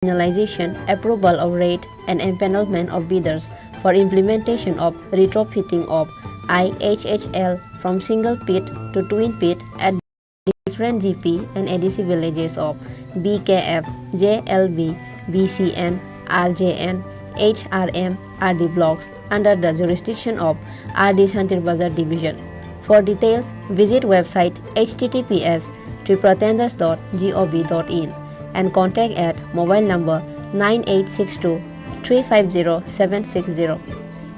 finalization, approval of rate, and empanelment of bidders for implementation of retrofitting of IHHL from single pit to twin pit at different GP and ADC villages of BKF, JLB, BCN, RJN, HRM, RD blocks under the jurisdiction of RD Santir Bazar Division. For details, visit website https://tripratenders.gov.in and contact at mobile number 9862 350 760.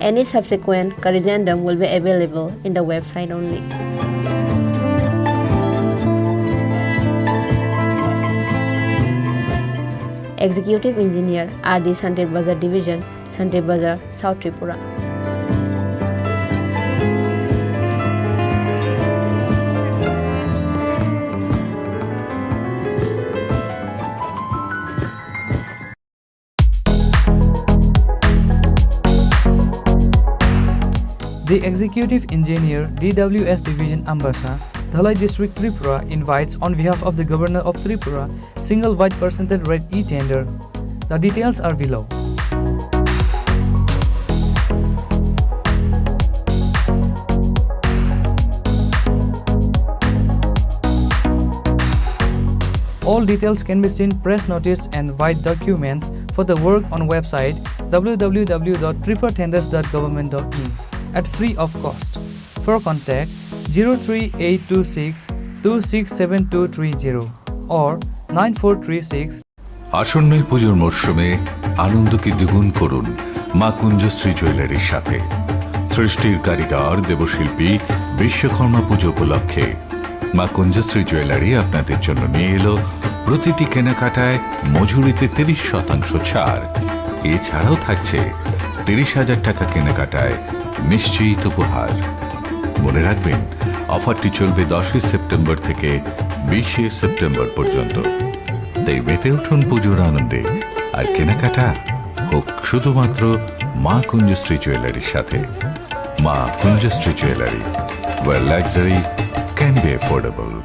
Any subsequent corrigendum will be available in the website only. Executive Engineer, RD Santir Bazar Division, Santir Bazar, South Tripura. The Executive Engineer, DWS Division Ambassa, Dhalai District Tripura invites on behalf of the Governor of Tripura single wide percentage rate e-tender. The details are below. All details can be seen press notice and white documents for the work on website www.tripratenders.government.in at free of cost. For contact 03826 267230 or 9436. আসন্ন পুজোর মরশুমে আনন্দকে দ্বিগুণ করুন মা কুঞ্জশ্রী জুয়েলারির সাথে। সৃষ্টির কারিগর দেবশিল্পী বিশ্বকর্মা পুজো উপলক্ষে মা কুঞ্জশ্রী জুয়েলারি আপনাদের জন্য নিয়ে এলো প্রতিটি কেনাকাটায় মজুরিতে 30% ছাড়। এছাড়াও থাকছে 30,000 টাকা কেনাকাটায় নিশ্চিত উপহার। মনে রাখবেন, অফারটি চলবে 10 সেপ্টেম্বর থেকে 20 সেপ্টেম্বর পর্যন্ত। তাই মেতে উঠুন পুজোর আনন্দে, আর কেনাকাটা হোক শুধুমাত্র মা কুঞ্জশ্রী জুয়েলারির সাথে। মা কুঞ্জশ্রী jewellery, where luxury can be affordable.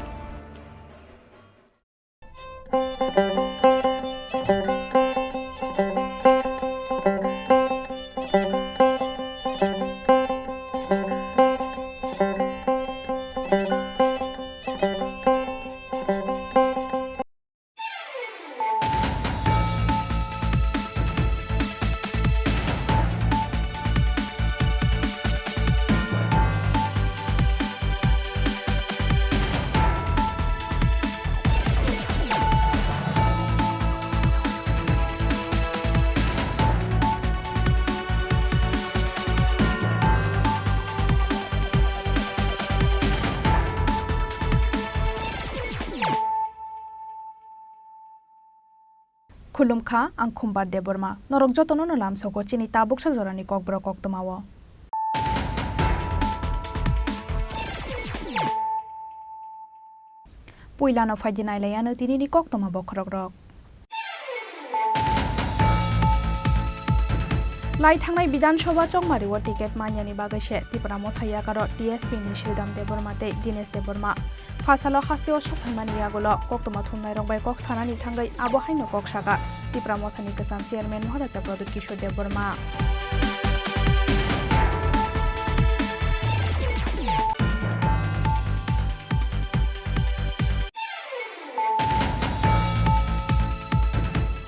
Khulumkha ang khumbar de borma norok jotono no lam soko chini tabuk sak jorani kokborok koktomawo puilano faidinai layano tinini koktoma bokrok rok lai thangnai bidan sabha chongmari o ticket manyani bagai se Tripura mothaya karo TSP ni Shridam Deborma te Dinesh Deborma Fasalo hasteo sokhaimani yagulo koktoma thumnai rongbai kok sanani thangai abo haino kok saka Tripura mothani kasam chairman Maharaja Pradut Kishore Deborma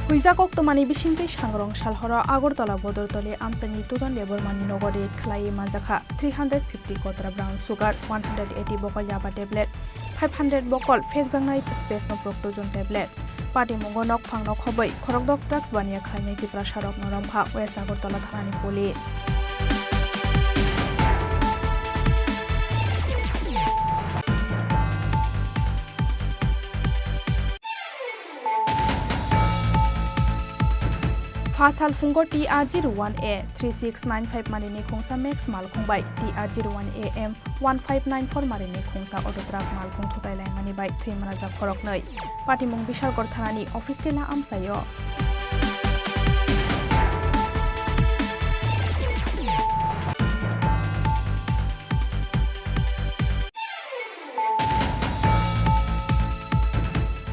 Huija koktomani bisingtei sangrong salhoro Agartala Bodortoli Amsani Tudan Debormani nogode khlai manjakha 350 kotra brown sugar 180 bokol yaba tablet 500 bokol phekjangnai space no proctogen tablet Party mongo nok phangno khobai khorokdok drugs baniya khlainai Tripura sarok noromkha West Agartala thanani police Fasal fungo TR01A 3695 marini khongsa Max malkhongbai TR01AM 1594 marini khongsa auto truck malkhong thutai laimani bai thrimaraja khoroknoi Patimong Bishargor thanani office tela amsayo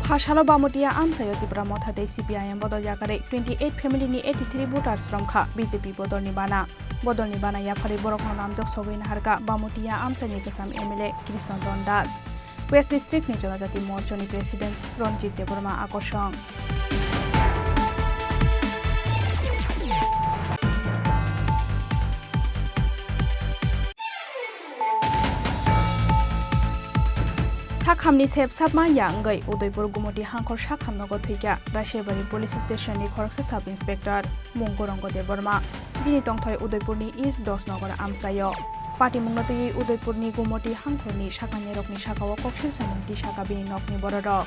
Phasalo Bamutia Amsayo Tripura Mothate CPIM Bodol Yakare 28 family ni 83 voters from Kha BJP Bodol Nibana Yafari Borok Namjok Sowin Harka Bamutia Amsani Kasam MLA Krishna Dondas West District ni Jonajati Morchoni President Ronjit Deborma Akoshong Sakhamni sep sapma yangai Udaipur Gumoti Hankor Sakham Nogo Thika Rashebari Police Station ni Khoraksa Sub Inspector Mungkorongo Deborma Bini Tongthoi Udaipur ni East Dos Nogor Amsayo Party Mungnoti Udaipur ni Gumoti Hankor ni Sakani Rokni Sakawa Kokshil Samunti Saka Bini Nokni Bororo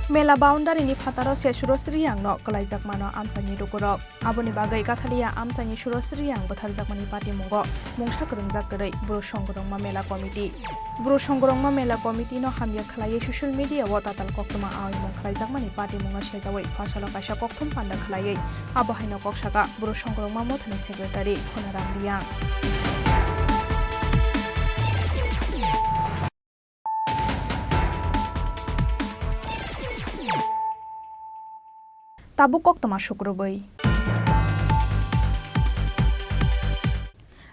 Mela boundary ni Fataro se Shurosriyang no Kalaizak Mano Amsani Dukurok Aboni Bagai Katalia Amsani Shurosriyang Batarjakmani Party Mungo Mungsha Kurungjak Bro Shongorongma Mela Committee Bro Shongorongma Mela Committee no Hamya Khalai social media Watatal Koktuma Awi Mung Kalaizakmani Party Munga Shezawai Phasalo Kaisha Koktum Panda Khalai Abahaino Kokshaka Bro Shongorongma Mothani Secretary Khonaram Liang Tabukok tama Shukrubai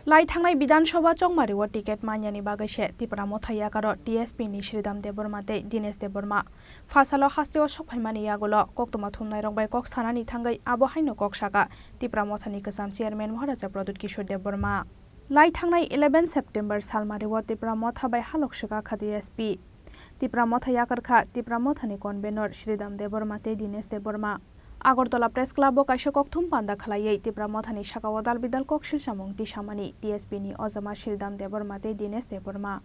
Lai Thangnai Bidan Sabha Chongmariwa ticket manyani bagai Tripura Mothaya karo TSP ni Sridam Deborma te Dinesh Deborma Phasalo hasteo sophaimani yagolo koktoma thumnai rongbai kok sanani thangai abo haino kok saka Tripura Mothani Kasam Chairman Maharaja Pradut Kishore Deborma Lai Thangnai 11 September salmariwa Tripura Motha bai halok saka kha TSP Tripura Mothaya karkha Tripura Mothani convener Sridam Deborma te Dinesh Deborma Agartala Press Club o kaisa kokthum panda khalai Tripura Mothani Sakawa dal bidal kokshil samung tisamani TSP ni Ozama Sridam Deborma te Dinesh Deborma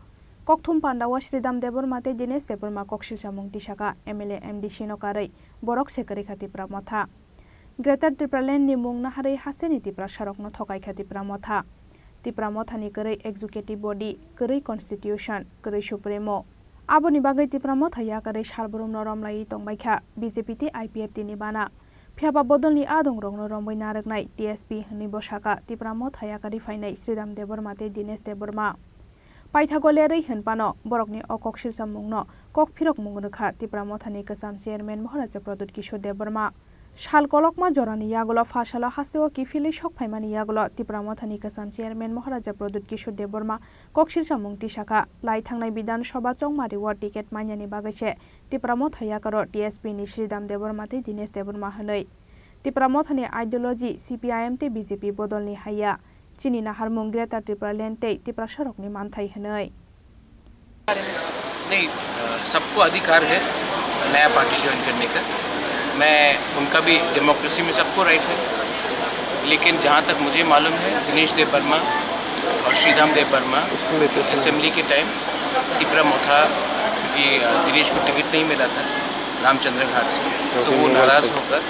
kokthum panda wa Sridam Deborma te Dinesh Deborma kokshil samung tisaka MLA MD Shinokarai borok sekari kha Tripura Motha Greater Tripura Land ni mung naharai haseni Tripura sarok no thokai kha Tripura Motha Tripura Mothani korei executive body korei constitution korei supremo aboni bagai Tripura Mothaya korei sarborom noromlai tongbaikha BJP te IPF tini bana Phiaba bodolni adong rongno rombai naraknai TSP hni bosaka Tripura Mothaya kari fainai Sridam Deborma te Dinesh Deborma Paithagolere hinpano borokni okokshil samungno kok phirok mungrekha Tripura Mothani Kasam Chairman Maharaja Pradut Kishore Deborma Shal kolokma jorani yagolo Phasalo hasteo ki fili shok phaimani yagolo Tripura Mothani Kasam Chairman Maharaja Pradut Kishore Deborma kokshil samung tisaka lai thangnai Bidan Sabha Chongmari wa ticket manyani bagaise Tripura Mothaya karo TSP ni Sridam Deborma te Dinesh Deborma hanai Tripura Mothani ideology CPIM te BJP bodolni haya Chini Khorang Greater Tripura Land te Tripura sarokni manthai hanai नहीं सबको अधिकार है नया party join करने का मैं उनका भी डेमोक्रेसी में सबको राइट है लेकिन जहाँ तक मुझे मालूम है दिनेश देव वर्मा और श्रीराम देव वर्मा असेंबली के टाइम ट्रिपुरा मोथा क्योंकि दिनेश को टिकट नहीं मिला था रामचंद्र घाट से तो वो नाराज़ होकर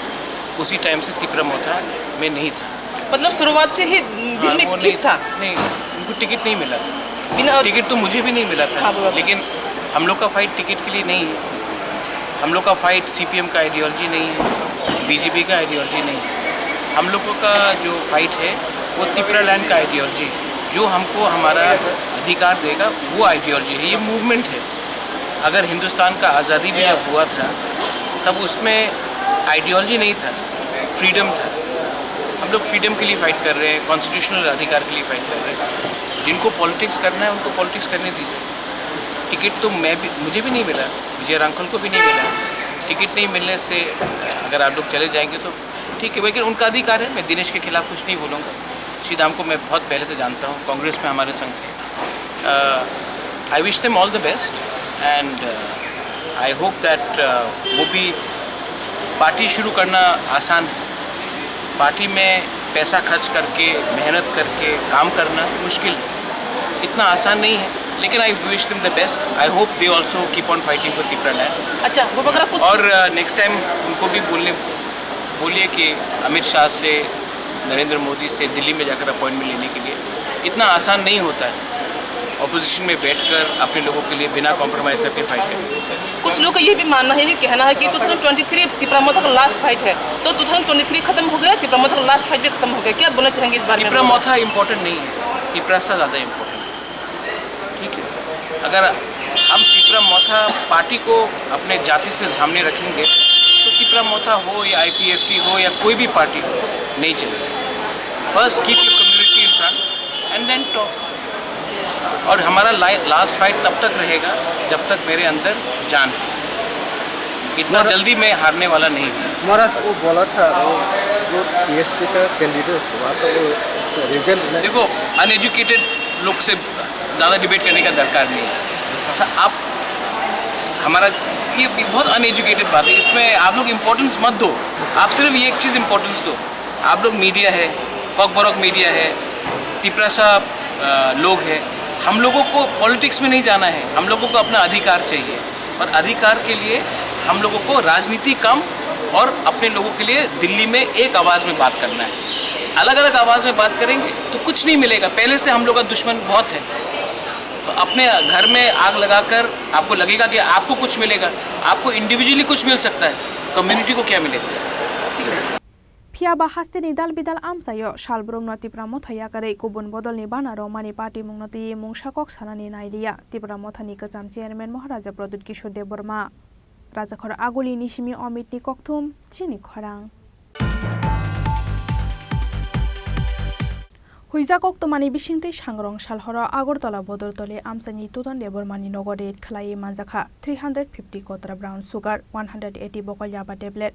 उसी टाइम से ट्रिपुरा मोथा में नहीं था मतलब शुरुआत से ही दिल में ठीक था नहीं उनको टिकट नहीं मिला था टिकट तो मुझे भी नहीं मिला था लेकिन हम लोग का फाइट टिकट के लिए नहीं है हम लोग का फाइट सीपीएम का आइडियोलॉजी नहीं है बीजेपी का आइडियोलॉजी नहीं है हम लोगों का जो फाइट है वो त्रिपुरा लैंड का आइडियोलॉजी जो हमको हमारा अधिकार देगा वो आइडियोलॉजी है ये मूवमेंट है अगर हिंदुस्तान का आज़ादी भी जब हुआ था तब उसमें आइडियोलॉजी नहीं था फ्रीडम था हम लोग फ्रीडम के लिए फाइट कर रहे हैं कॉन्स्टिट्यूशनल अधिकार के लिए फाइट कर रहे हैं जिनको पॉलिटिक्स करना है उनको पॉलिटिक्स करने दीजिए टिकट तो मुझे भी नहीं मिला विजय अंकल को भी नहीं मिला टिकट नहीं मिलने से अगर आप लोग चले जाएंगे तो ठीक है लेकिन उनका अधिकार है मैं दिनेश के खिलाफ कुछ नहीं बोलूँगा श्रीराम को मैं बहुत पहले से जानता हूँ कांग्रेस में हमारे संग थे I wish them all the best and I hope that वो भी पार्टी शुरू करना आसान है पार्टी में पैसा खर्च करके मेहनत करके काम करना मुश्किल है इतना आसान नहीं है लेकिन I wish them the best I hope they also keep on fighting for Tripura land अच्छा वो बगैर और नेक्स्ट टाइम उनको भी बोलिए कि अमित शाह से नरेंद्र मोदी से दिल्ली में जाकर अपॉइंटमेंट लेने के लिए इतना आसान नहीं होता है ऑपोजिशन में बैठकर अपने लोगों के लिए बिना कॉम्प्रोमाइज़ करके फाइट करेंगे। कुछ लोग का ये भी मानना है, ये कहना है कि 2023 त्रिपुरा मोथा का लास्ट फाइट है, तो 2023 खत्म हो गया, त्रिपुरा मोथा का लास्ट फाइट भी खत्म हो गया। क्या बोलना चाहेंगे इस बारे में? त्रिपुरा मोथा इम्पोर्टेंट नहीं है, त्रिपुरा से ज़्यादा इम्पोर्टेंट है। ठीक है, अगर हम त्रिपुरा मोथा पार्टी को अपने जाति से सामने रखेंगे तो त्रिपुरा मोथा हो या IPFT हो या कोई भी पार्टी हो, नहीं चलेगा। First keep your community in front and then talk. और हमारा लास्ट फाइट तब तक रहेगा जब तक मेरे अंदर जान है। इतना जल्दी मैं हारने वाला नहीं हूँ। महाराज वो बोला था वो जो PSP का कैंडिडेट हुआ तो वो इसका रिजल्ट नहीं। देखो, अनएजुकेटेड लोग से ज़्यादा डिबेट करने का दरकार नहीं है। आप हमारा ये बहुत अनएजुकेटेड बात है, इसमें आप लोग इम्पोर्टेंस मत दो। आप सिर्फ ये एक चीज़ इम्पोर्टेंस दो, आप लोग मीडिया है, कोकबोरोक मीडिया है, त्रिपुरा सा लोग है। हम लोगों को पॉलिटिक्स में नहीं जाना है, हम लोगों को अपना अधिकार चाहिए। और अधिकार के लिए हम लोगों को राजनीति कम और अपने लोगों के लिए दिल्ली में एक आवाज़ में बात करना है। अलग अलग आवाज़ में बात करेंगे तो कुछ नहीं मिलेगा। पहले से हम लोग का दुश्मन बहुत है, तो अपने घर में आग लगाकर आपको लगेगा कि आपको कुछ मिलेगा। आपको इंडिविजुअली कुछ मिल सकता है, कम्युनिटी को क्या मिलेगा? फियाबा हास्तेनि दाल बिदाल आमसायो शालब्रमनो त्रिपुरा मोथाया करे गुबुन बदलनि बानारो मानि पार्टी मुंगनति मुंसाकक सानानि नाइदिया त्रिपुरा मोथानि गोजाम चेयारमेन महाराजा प्रदुत किशोर देव बर्मा राजाखर आगुली निसिमि अमितनि कक्थुम चिनि खरां हुइजा कक्तमानि बिसिंतै सांग्रं सालहरा आगरतला बदरतले आमसानि तुतन देव बर्मानि नगरे खलायै मानजाखा 350 कतरा ब्राउन सुगार 180 बकल याबा टेब्लेट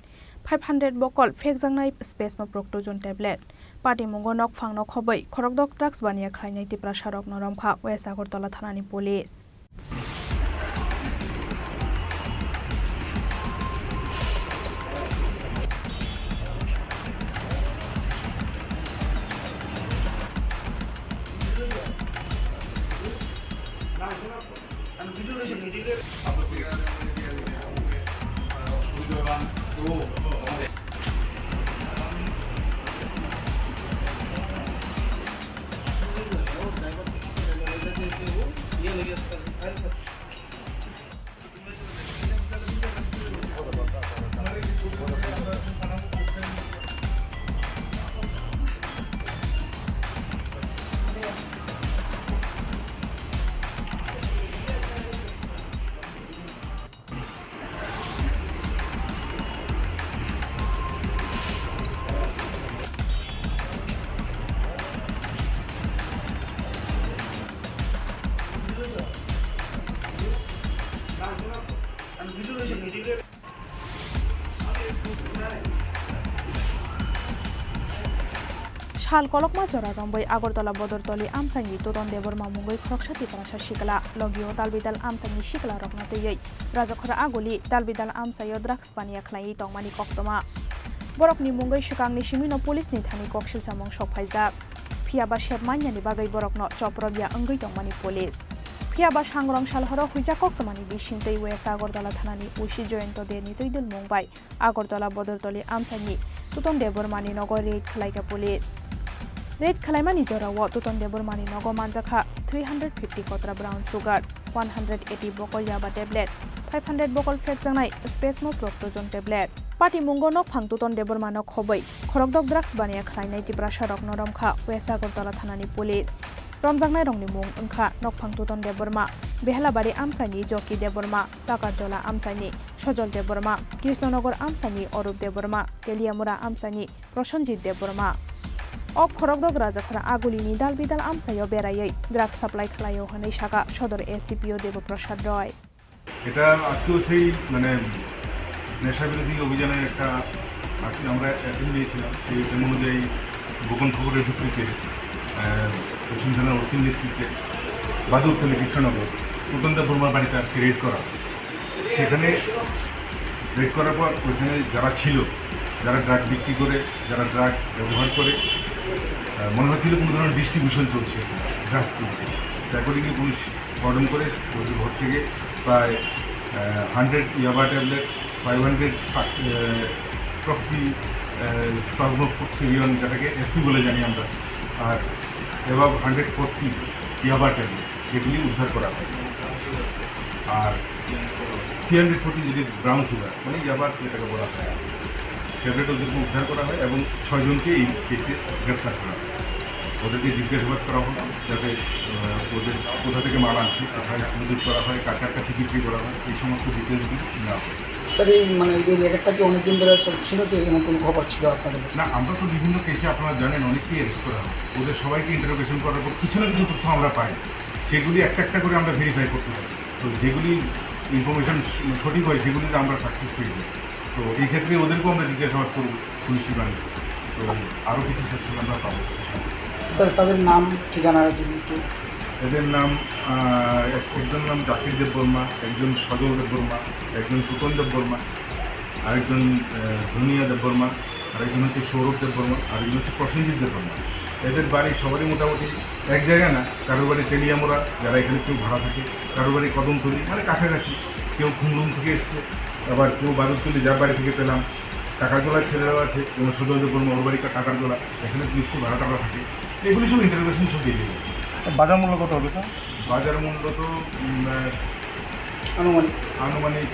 500 बकल फेकजांनाय स्पेसमा प्रोक्टोजन टेब्लेट पार्टी मुंगो नक फांग खबै खरकदक ड्राग्स बानिया खालायनाय त्रिपुरा सारक नरमखा वेस्ट आगरतला थानानि पुलिस शाल कलकमा जरा रंबै आगरतला बदरतली आमसानि तुतन देवरमा मुंगै खरकसाति प्रासा शिकला लगियो तालबिदाल आमसानि शिकला रकनातयै राजाखरा आगुली तालबिदाल आमसायो ड्राग्स पानिया खलायै तंमानि कक्तमा बरकनि मुंगै शिकांनि सिमिनो पुलिसनि थानि कक्सिल सामं सफायजा फियाबा शेबमान्यानि बागै बरकनो चप्रबिया अंगै तंमानि पुलिस फियाबा सांग्रं सालहरा हुइजा कक्तमानि बिसिंतै वेस्ट आगरतला थानानि उसी जयन्त देनि तैदुल मुंबाय आगरतला बदरतली आमसानि तुतन देवरमानि नगर रेड खलायगा पुलिस रेड खलायमानि जराव तुतन देवरमानि नगर मानजाखा 350 कतरा ब्राउन सुगार 180 बकल याबा टेब्लेट 500 बकल फेकजांनाय स्पेसमो प्रोक्टोजन टेब्लेट पार्टी मुंगो नक फां तुतन देवरमानो खबै खरकदक ड्राग्स बानिया खलायनाय त्रिपुरा सारक नरमखा वेस्ट आगरतला थानानि पुलिस रमजांनाय रंनि मुं ओंखा नकफां तुतन देवबर्मा बेहलाबारि आमसानि जकी देवबर्मा ताकारजला आमसानि सजल देवबर्मा कृष्णनगर आमसानि अरूप देवबर्मा तेलियामुरा आमसानि प्रसन्जित देवबर्मा अ खरकदक राजाखरा आगुलिनि दाल बिदाल आमसायाव बेरायै ड्राग्स साप्लाय खालायो हनै सागा सदर SDPO देवप्रसाद रय এটা আজকেও সেই মানে নেশা বিরোধী অভিযানের একটা আজকে আমরা অ্যাটেন্ড নিয়েছিলাম সেই অনুযায়ী গোপন খবরের ভিত্তিতে পশ্চিম থানার ওসির নেতৃত্বে বাদুরতলী কৃষ্ণনগর সুতন্ত বর্মার বাড়িতে আজকে রেড করা সেখানে রেড করার পর ওইখানে যারা ছিল যারা ড্রাগ বিক্রি করে যারা ড্রাগ ব্যবহার করে মনে হচ্ছিল কোনো ধরনের ডিস্ট্রিবিউশন চলছে ড্রাগস কিনতে অ্যাকর্ডিংলি পুলিশ অর্ডন করে ওদের ঘর থেকে প্রায় 100 ইয়াবা ট্যাবলেট 500 প্রক্সি যেটাকে SP বলে জানি আমরা আর এবার 140 ইয়াবা ট্যাবলেট সেগুলি উদ্ধার করা হয়। আর 340 যেটি ব্রাউন সুগার মানে ইয়াবার যেটাকে বলা হয় ট্যাবলেট ওদেরকে উদ্ধার করা হয় এবং 6 জনকে এই কেসে গ্রেপ্তার করা হয়। ওদেরকে জিজ্ঞাসাবাদ করা হলো যাতে ওদের কোথা থেকে মাল আনছে, কোথায় মজুত করা হয়, কার কার কাছে বিক্রি করা হয়, এই সমস্ত ডিটেলসগুলি নেওয়া হয়। স্যার এই মানে এই রেকর্ডটা কি অনেকদিন ধরে চলছিল যে এরকম কোনো খবর ছিল আপনাদের কাছে? না, আমরা তো বিভিন্ন কেসে আপনারা জানেন অনেককেই অ্যারেস্ট করা হয়। ওদের সবাইকে ইন্টারোগেশন করার পর কিছু না কিছু তথ্য আমরা পাই, সেগুলি একটা একটা করে আমরা ভেরিফাই করতে পারি। তো যেগুলি ইনফরমেশন সঠিক হয় সেগুলিতে আমরা সাকসেস পেয়ে যাই। তো এই ক্ষেত্রে ওদেরকেও আমরা জিজ্ঞাসাবাদ করব পুলিশি বাহিনী। তো আরও কিছু সাকসেস আমরা পাবো। স্যার তাদের নাম ঠিকানা যদি একটু। এদের নাম একজন নাম জাকির দেব বর্মা, একজন সজল দেব বর্মা, একজন সুতন দেব বর্মা, আরেকজন ধনিয়া দেব বর্মা, আরেকজন হচ্ছে সৌরভ দেব বর্মা, আরেকজন হচ্ছে প্রসেনজিৎ দেব বর্মা। এদের বাড়ি সবারই মোটামুটি এক জায়গায় না, কারোর বাড়ি তেলিয়ামোড়া, যারা এখানে কেউ ভাড়া থাকে, কারোর বাড়ি কদমতলি মানে কাছাকাছি, কেউ খুমলুম থেকে এসছে, আবার কেউ বারুদতলি যার বাড়ি থেকে পেলাম। টাকারজোলার ছেলেরাও আছে, যেমন সজল দেব বর্মা ওর বাড়ি টাকারজোলা, এখানে নিশ্চয়ই ভাড়া টাকা থাকে। এগুলি সব ইন্টারভেশন সব দিয়ে দেবে। বাজার মূল্য কত হবে স্যার? বাজার মূল্য তো আনুমানিক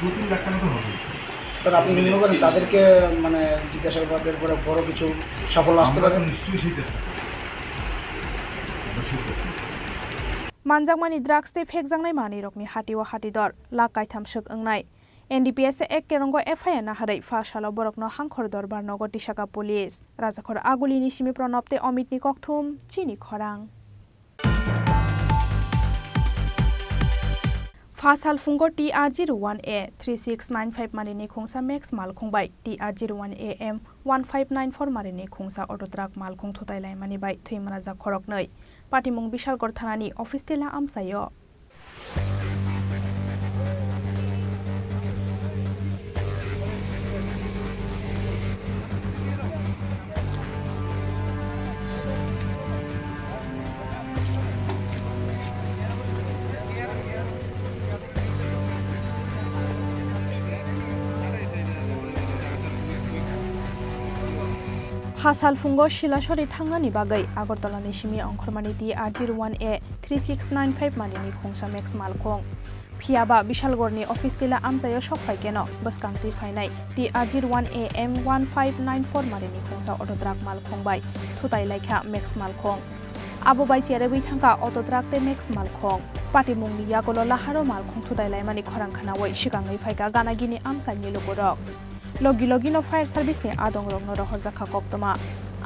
2-3 লাখ টাকা তো হবে। স্যার আপনি মনে করেন তাদেরকে মানে জিজ্ঞাসাবাদের পরে বড় কিছু সাফল্য আসতে পারে? নিশ্চয়ই সেই চেষ্টা। मानजांमानि ड्राग्स ते फेकजांनाय मानि रकनि हाटिव हाटिदर लाख कायथाम सोक ओंनाय NDPS एक केरंग FIR नाहरै फाशाल बरकनो हांखर दरबार नगर टिसाका पुलिस राजाखर आगुलिनि सिमि प्रणबते अमितनि ककथुम चिनी खरां फासाल फुंगो TR01A 3695 मारिनि खुंसा मैक्स मालखुंबाय TR01AM 1594 मारिनि खुंसा अटोट्राक मालखुं थुतायलाय मानि बाय थैम राजा खरकनै पाटिमुं बिशालगढ़ थानानि अफिस तेला आमसायो हासाल फुंगो शिलासरी थांनानि बागै आगरतलानि सिमि अंखरमानि TR01A 3695 मानिनि खुंसा मैक्स मालखं फियाबा बिशालगढ़नि अफिस तिला आमजायो सकफायकेनो बसकांति फायनाय TR01AM 1594 मानिनि खुंसा अटोट्राक मालखंबाय थुतायलायखा मैक्स मालखं आबो बायचेरे बैथांका अटोट्राक ते मैक्स मालखं पाटिमुंनि यागलो लाहारो मालखं थुतायलाय मानि खरांखानावै सिगाङै फायका गानागिनि आमसायनि लोगोरक लगी लगिनो फायर सार्विस ने आदंग रंगनो रहर जाखा कक्तमा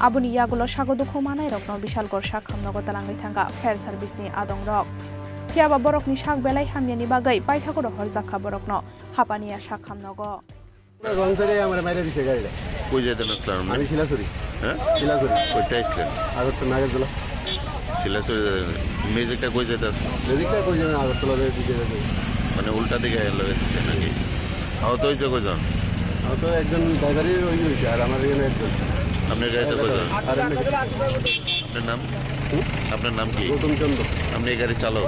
आबुनि यागुलो सागदुखु मानाय रकनो बिशालगढ़ साखामनगो तालांगै थांगा फायर सार्विस ने आदंग रक फियाबा बरकनि साग बेलाय हामनियानि बागै पाइथाको रहर जाखा बरकनो हापानिया साखामनगो রংসরে আমার বাইরে দিছে গাড়িটা কই যেতেন আসলাম আমি শিলাসুরি হ্যাঁ শিলাসুরি কইতে আসলেন আগরতলা নাগরদোলা শিলাসুরি মিউজিকটা কই যেতে আসলেন লেদিকটা কই যেন আগরতলা দিকে যাবে মানে উল্টা দিকে লাগছে নাকি আহত হয়েছে কয়জন তো একজন ড্রাইভারের ওই হয়েছে আর আমার এখানে একজন আপনার গাড়িতে কয়জন আর আপনার নাম কি গৌতম চন্দ্র আপনি এই গাড়ি চালক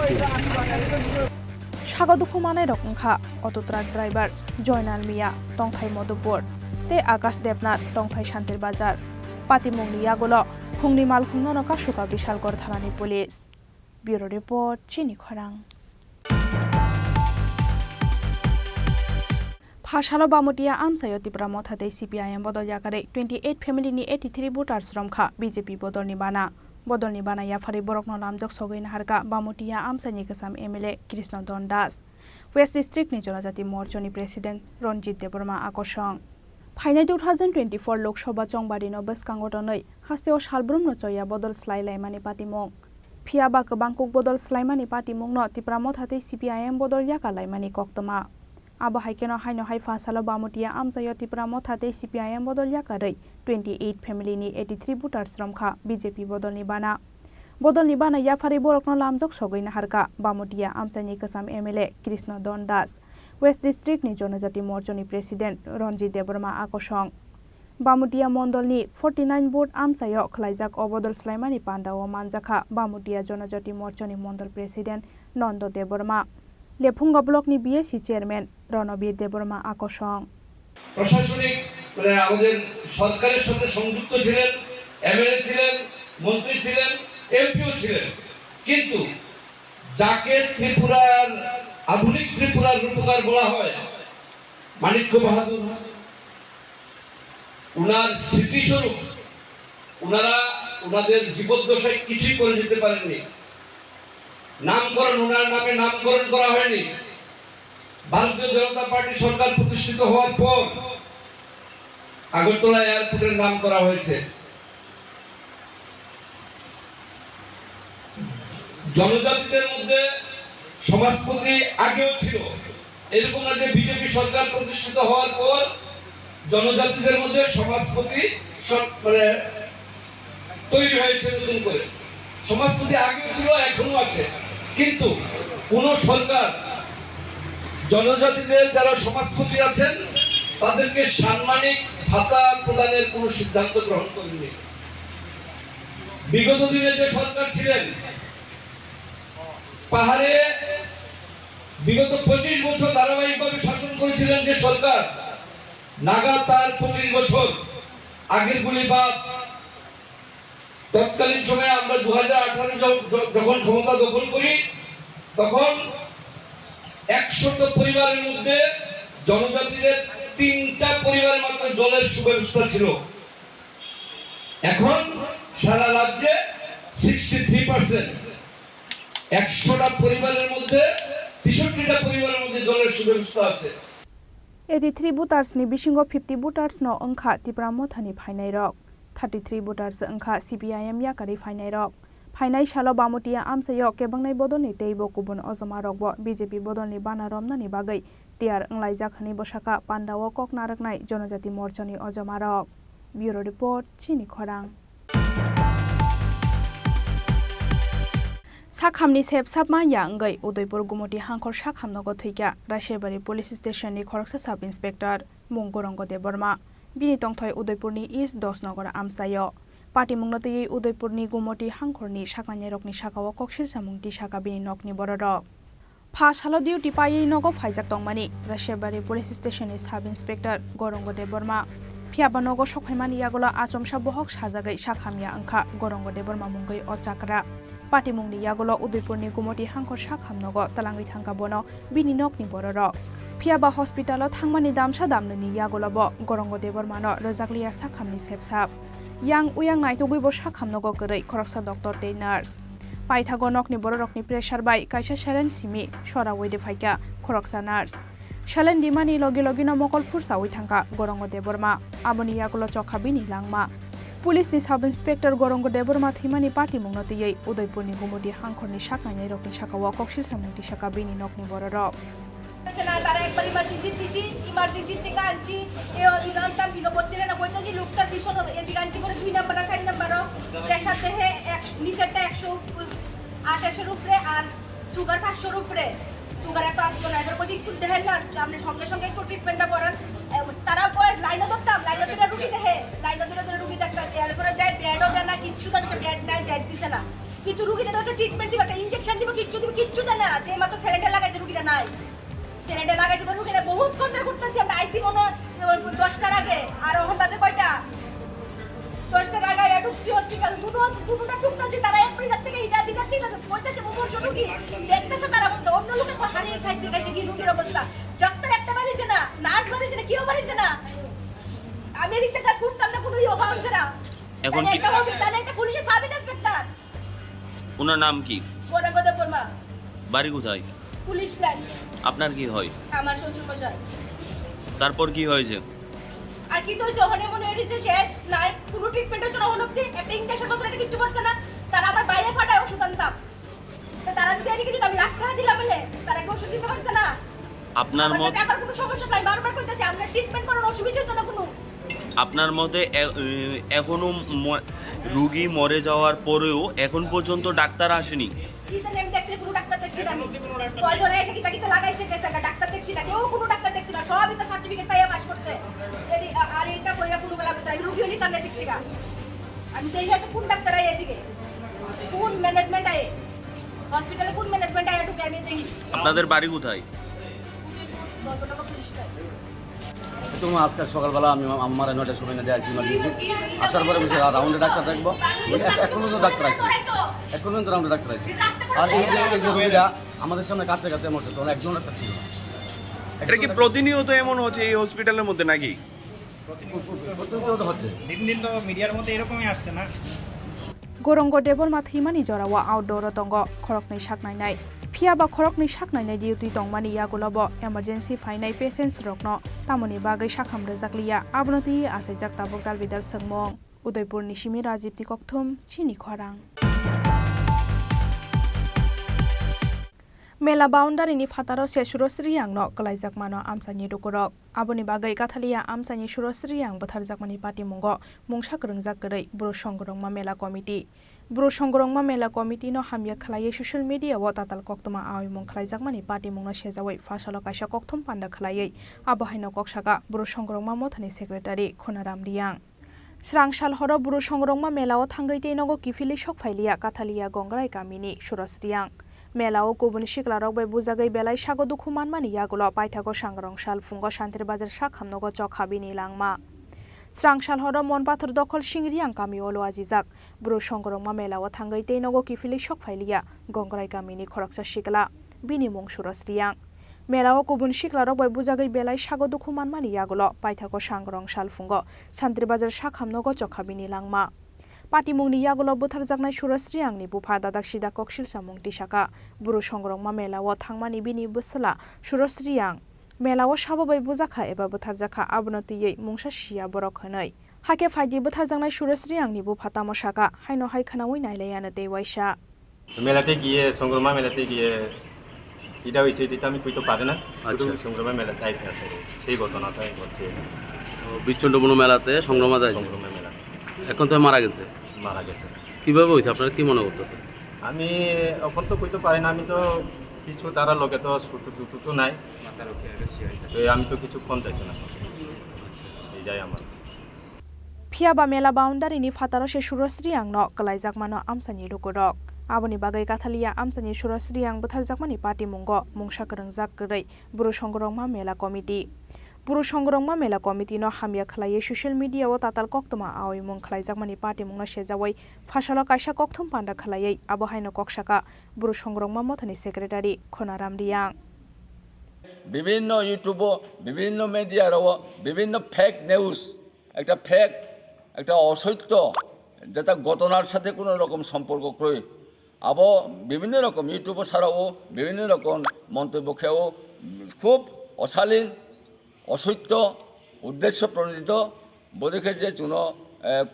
সাগদুখু মানাय रकंखा अटोट्राक ड्राइवर जयनाल मिया तंथाय मधुपुर ते आकाश देबनाथ तंथाय शान्तिर बाजार पातिमुंनि यागुलो फुंनि मालखुंनो नका सुका बिशालगढ़ थानानि पुलिस ब्यूरो रिपोर्ट चिनी खरां फाशालो बामुटिया आमसायो त्रिपुरा मथाते CPIM बदल याकारे 28 फेमिलिनि 83 भोटार्स रमखा BJP बदलनि बाना याफारि बरकनो नामजक सगैना हारका बामुटिया आमसानि गोसाम MLA कृष्ण दास वेस्ट डिस्ट्रिक्टनि जनजाति मोर्चानि प्रेसिडेन्ट रनजित देबबर्मा आकर्षण फाइनाय 2024 लोकसभा चंबारिनो बसकांगटनै हासेओ सालब्रुमनो चया बदल स्लाइलायमानि पातिमुं फियाबा गोबांकुक बदल स्लाइमानि पातिमुंनो त्रिपुरा मथाते CPIM बदल याकालायमानि कक्तमा आबो हाइकेनो हाइनो हाइ फासालो बामुटिया आमजायो त्रिपुरा मथाते CPIM बदल याकारै 28 फेमिलिनि 83 भोटार्स रमखा BJP बदलनि बाना याफारि बरकनो लामजक सगैना हारका बामुटिया आमसानि गोसाम MLA कृष्ण दास वेस्ट डिस्ट्रिक्टनि जनजाति मोर्चानि प्रेसिडेन्ट रनजित देबबर्मा आकर्षण बामुटिया मण्डलनि 49 भोट आमसायो खलाइजाक अबदल स्लाइमानि पान्डाओ मानजाखा बामुटिया जनजाति मोर्चानि मण्डल प्रेसिडेन्ट नन्द देबबर्मा लेफुंगा ब्लकनि BSC চেয়ারম্যান রণবীর দেববর্মা আকর্ষণ প্রশাসনিক আমাদের সরকারের সাথে সংযুক্ত ছিলেন এমএলএ ছিলেন, মন্ত্রী ছিলেন, এমপিও ছিলেন, কিন্তু যাকে ত্রিপুরার আধুনিক ত্রিপুরার রূপকার বলা হয় মানিক্য বাহাদুর, উনার স্মৃতিস্বরূপ উনারা উনাদের জীবদ্দশায় কিছুই করে যেতে পারেননি। নামকরণ উনার নামে নামকরণ করা হয়নি। ভারতীয় জনতা পার্টি সরকার প্রতিষ্ঠিত হওয়ার পর আগরতলা এয়ারপোর্টের নাম করা হয়েছে। জনজাতিদের মধ্যে সমাজপতি আগেও ছিল, এরকম না যে বিজেপি সরকার প্রতিষ্ঠিত হওয়ার পর জনজাতিদের মধ্যে সমাজপতি মানে তৈরি হয়েছে নতুন করে। সমাজপতি আগেও ছিল, এখনো আছে, কিন্তু কোন সরকার জনজাতিদের যারা সমাজপতি আছেন তাদেরকে সাম্মানিক ভাতা প্রদানের কোন সিদ্ধান্ত গ্রহণ করেনি। বিগত দিনে যে সরকার ছিলেন, পাহাড়ে বিগত 25 বছর ধারাবাহিকভাবে শাসন করেছিলেন যে সরকার, নাগা তার 25 বছর আগের গুলি বাদ। তৎকালীন সময়ে আমরা 2018 যখন ক্ষমতা দখল করি তখন 100 পরিবারের মধ্যে জনজাতিদের 3টা পরিবারের মাত্র জলের সুব্যবস্থা ছিল। এখন সারা রাজ্যে 63%, 100টা পরিবারের মধ্যে 63টা পরিবারের মধ্যে জলের সুব্যবস্থা আছে। 83 voters ni bisingo 50 voters no angkha Tripura mothani phainai rok 33 voters angkha CPIM yakari phainai rok phainai salo bamutia amsayo kebangnai bodolni teibo kubun ojoma rokbo BJP bodolni bana romnani bagai tiar anglai jakhani bosaka pandawo koknaraknai jonojati morchani ojoma rok. Bureau report Chini Khorang. Sakhamni sep sapma yangai Udaipur Gumoti Hankor Sakhamnogo Thika Rashebari Police Station ni Khoroksa Sub Inspector Mungkorongo Deborma Bini Tongthoi Udaipurni East Dosnogora Amsayo Party Mungnoti Udaipurni Gumoti Hankorni Sakmanya Rokni Sakawa Kokshir Samungti Saka Bini Nokni Bororok Phas halo duty payi nogo phaijak tongmani Rashebari Police Station ni Sub Inspector Gorongo Deborma Phiabanogo Sokhaimani Yagola Achomsa Bohok Sajagai Sakhamya Angkha Gorongo Deborma Mungai Ochakra Party Mungni Yagola Udaipurni Gumoti Hankor Sakhamnogo Talangri Thangkabono Bini Nokni Bororok Phiaba Hospital Thangmani Damsa Damnani Yagolabo Gorongo Debormano Rojaklia Sakhamni Sepsap Yang Uyang Naituguibo Sakhamnogo Gerei Khoroksa Doctor Day Nurse Paithago Nokni Bororokni Pressure by Kaisa Shalen Simi Shora Wede Phaika Khoroksa Nurse Shalen Dimani Logi Logino Mokol Fursa Uithanka Gorongo Deborma Aboni Yagolo Chokhabini Langma Police ni Sub Inspector Gorongo Deborma Thimani Party Mungnoti Udaipurni Gumoti Hankorni Saknai Rokni Sakawa Kokshir Samungti Sakabini Nokni Bororok তারা একবার emergency দিছি emergency থেকে আনছি এই অধিকাংশ বিনোপত্তিরে না বইতে যে লোকটা দিশন এদিকে আনছি করে 2 নাম্বার আর 4 নাম্বারও প্রেসার দেহে নিচেরটা 128 এর উপরে আর সুগার 500 এর উপরে সুগার একটা আসতো না এবার বসে একটু দেখেন না আপনি সঙ্গে সঙ্গে একটু ট্রিটমেন্টটা করেন তারা পরে লাইনও ধরতাম লাইনও দিলে রুগী দেখে লাইনও দিলে রুগী দেখতেছে এরপরে দেয় ব্যাডও দেয় না কিচ্ছু দেয় ব্যাড নাই ব্যাড দিছে না কিন্তু রুগীটা তো ট্রিটমেন্ট দিবে একটা ইনজেকশন দিবে কিচ্ছু দেয় না যে মাত্র স্যালাইন লাগাইছে রুগীটা নাই সেরেডে লাগাইছে রুগীরা বহুত কন্ট্রা করতেছি আমরা আইসি মনে 10টার আগে আর এখন বাজে কয়টা 10টার আগে ঢুকছি হসপিটাল দুটোটা ঢুকতেছি তারা এক মিনিট থেকে এটা দিন কইতেছে মোমোর রুগী দেখতেছে তারা বলতে অন্য লোকে তো হারিয়ে খাইছে কি রুগীর অবস্থা ডাক্তার একটা বাড়িছে না নার্স বাড়িছে না কেউ বাড়িছে না আমেরিকা কাজ করতাম না কোনো অভাব ছাড়া এখন কি তাহলে একটা পুলিশের সাব ইন্সপেক্টর ওনার নাম কি গোরাঙ্গ দেববর্মা বাড়ি কোথায় পুলিশ লাইন আপনার কি হয় আমার শ্বশুর মশাই তারপর কি হয়েছে আর কি তো যখন মনে হয়েছে শেষ নাই কোনো ট্রিটমেন্ট হচ্ছে না হলো একটা ইনজেকশন বসে এটা কিছু করছে না তারা আমার বাইরে ফাটায় ওষুধ আনতাম তারা যদি এদিকে যদি আমি লাখ টাকা দিলাম বলে তারা কি ওষুধ দিতে পারছে না আপনার মত টাকার কোনো সমস্যা নাই বারবার কইতাছি আমরা ট্রিটমেন্ট করার অসুবিধা হতো না কোনো আপনার মতে এখনো রোগী মরে যাওয়ার পরেও এখন পর্যন্ত ডাক্তার আসেনি কি জানি আমি দেখছি কোনো ডাক্তার দেখছি না কয়জন এসে কিতা লাগাইছে গেছে ডাক্তার দেখছি না কেউ কোনো ডাক্তার দেখছি না সবই তো সার্টিফিকেট পাইয়া পাস করছে আর এটা কইরা কোনো বেলা কথা রোগী হলি কানে দিক থেকে আমি চাই আছে কোন ডাক্তার আই এদিকে কোন ম্যানেজমেন্ট আই হসপিটালে কোন ম্যানেজমেন্ট আই ঢুকে আমি দেখি আপনাদের বাড়ি কোথায় তুমি আজকে সকালবেলা আমি আমার 9টার সময় না দেওয়া ইমার্জেন্সি আসার পরে বসে রাউন্ডে ডাক্তার দেখবো এখন তো ডাক্তার আছে এখন তো রাউন্ডে ডাক্তার আছে আর এই যে রোগীরা আমাদের সামনে কাঁদতে কাঁদতে মরছে তখন একজন ডাক্তার ছিল না। এটা কি প্রতিনিয়ত এমন হচ্ছে এই হসপিটালের মধ্যে নাকি? প্রতিনিয়ত হচ্ছে, দিন তো মিডিয়ার মধ্যে এরকমই আসছে না। গরঙ্গ দেবল মাথিমানি জরাওয়া আউটডোর দঙ্গ খরকनै সাকনাইনাই फियाबा खरकनि साकनायनाय डिउटि दंमानि यागुलाबो इमारजेन्सि फाइनाय पेसेन्स रकनो तामनि बागै साखाम रोजाकलिया आबनति आसाइजाक ताबक दालबिदाल सोंमं उदयपुरनि सिमि राजीव तिककथुम चिनि खरां मेला बाउन्डारिनि फातारो से सुरश्रियांगनो कलाइजाकमानो आमसानि डुकुरक आबनि बागै काथालिया आमसानि सुरश्रियांग बोथारजाकमानि पाटिमुंगो मुंसा गोरोंजाक गरै ब्रु संगरंमा मेला कमिटि ब्रु संगरंमा मेला कमिटि नो हामिया खलायै ससियेल मीडिया व ताताल कक्तमा आयमुं खलाइजाकमानि पाटिमुंनो सेजावै फासालो काइसा कक्तम पान्दा खलायै आबहायनो कक्साका ब्रु संगरंमा मथानि सेक्रेटारि खनाराम रियां स्रां सालहरो ब्रु संगरंमा मेलाओ थांगैते नगो किफिलि सकफाइलिया काथालिया गंगराय गामिनि सुरश्रियांग मेलाओ गुबुन सिक्लारक बै बुजागै बेलाय सागो दुखु मानमानि यागुलो पाइथागो सांग्रं साल फुंगो शान्तिर बाजार साखामनगो चखाबिनि लांमा स्रां सालहरो मनपाथर दखल सिंग्रियां गामि ओलो आजिजाक ब्रु संगरंमा मेलाओ थांगै तेनगो किफिलि सकफाइलिया गंगराय गामिनि खरकसा सिक्ला बिनि मुं सुरश्रियां मेलाओ गुबुन सिक्लारक बै बुजागै बेलाय सागो दुखु मानमानि यागुलो पाइथागो सांग्रं साल फुंगो शान्तिर बाजार साखामनगो चखाबिनि लांमा पाटिमुंनि यागुलो बोथारजाकनाय सुरश्रियांगनि बुफा दादाक सिदा कक्सिलसा मुं टिसाका ब्रु संगरंमा मेलाओ थांमानि बिनि बोसला सुरश्रियांग मेलाओ साबोबै बुजाखा एबा बोथारजाखा आबनतियै मुंसा सिया बरक होनै हाके फाइदि बोथारजाकनाय सुरश्रियांगनि बुफा तामसाका हाइनो हाइखानावै नायलायानो देवाइसा मेलाते গিয়ে সংগ্রামা মেলাতে গিয়ে এটা হইছে এটা আমি কইতে পারে না সংগ্রামা মেলাতে আইতে আছে সেই ঘটনাটাই হচ্ছে বিচ্ছন্নপূর্ণ মেলাতে সংগ্রামা যায় সংগ্রামা মেলা এখন তো মারা গেছে কিভাবে হয়েছে আপনারা কি মনে করতেছেন? আমি এখন তো কইতে পারি না আমি তো কিছু তারা লোকে তো ছুটু তো নাই তো আমি তো কিছু ফোন চাইতে না এই যাই আমার फियाबा मेला बाउन्डारिनि फातारो से सुरश्रियांगनो कलाइजाकमानो आमसानि डुकुरक आबनि बागै काथालिया आमसानि सुरश्रियांग बोथारजाकमानि पाटिमुंगो मुंसा गोरोंजाक गरै ब्रु संगरंमा मेला कमिटि ब्रु संगरंमा मेला कमिटिनो हामिया खलायै ससियेल मीडिया व ताताल कक्तमा आयमुं खलाइजाकमानि पाटिमुंनो सेजावै फासालो काइसा कक्तम पान्दा खलायै आबहायनो कक्साका ब्रु संगरंमा मथानि सेक्रेटारि खनाराम रियां বিভিন্ন ইউটিউব বিভিন্ন মিডিয়ার বিভিন্ন ফেক নিউজ একটা ফেক একটা অসত্য যেটা ঘটনার সাথে কোনো রকম সম্পর্ক করে আবো বিভিন্ন রকম ইউটিউব ছাড়াও বিভিন্ন রকম মন্তব্য খেয়েও খুব অশালীন অসত্য উদ্দেশ্য প্রণোদিত বোধকে যে চুনো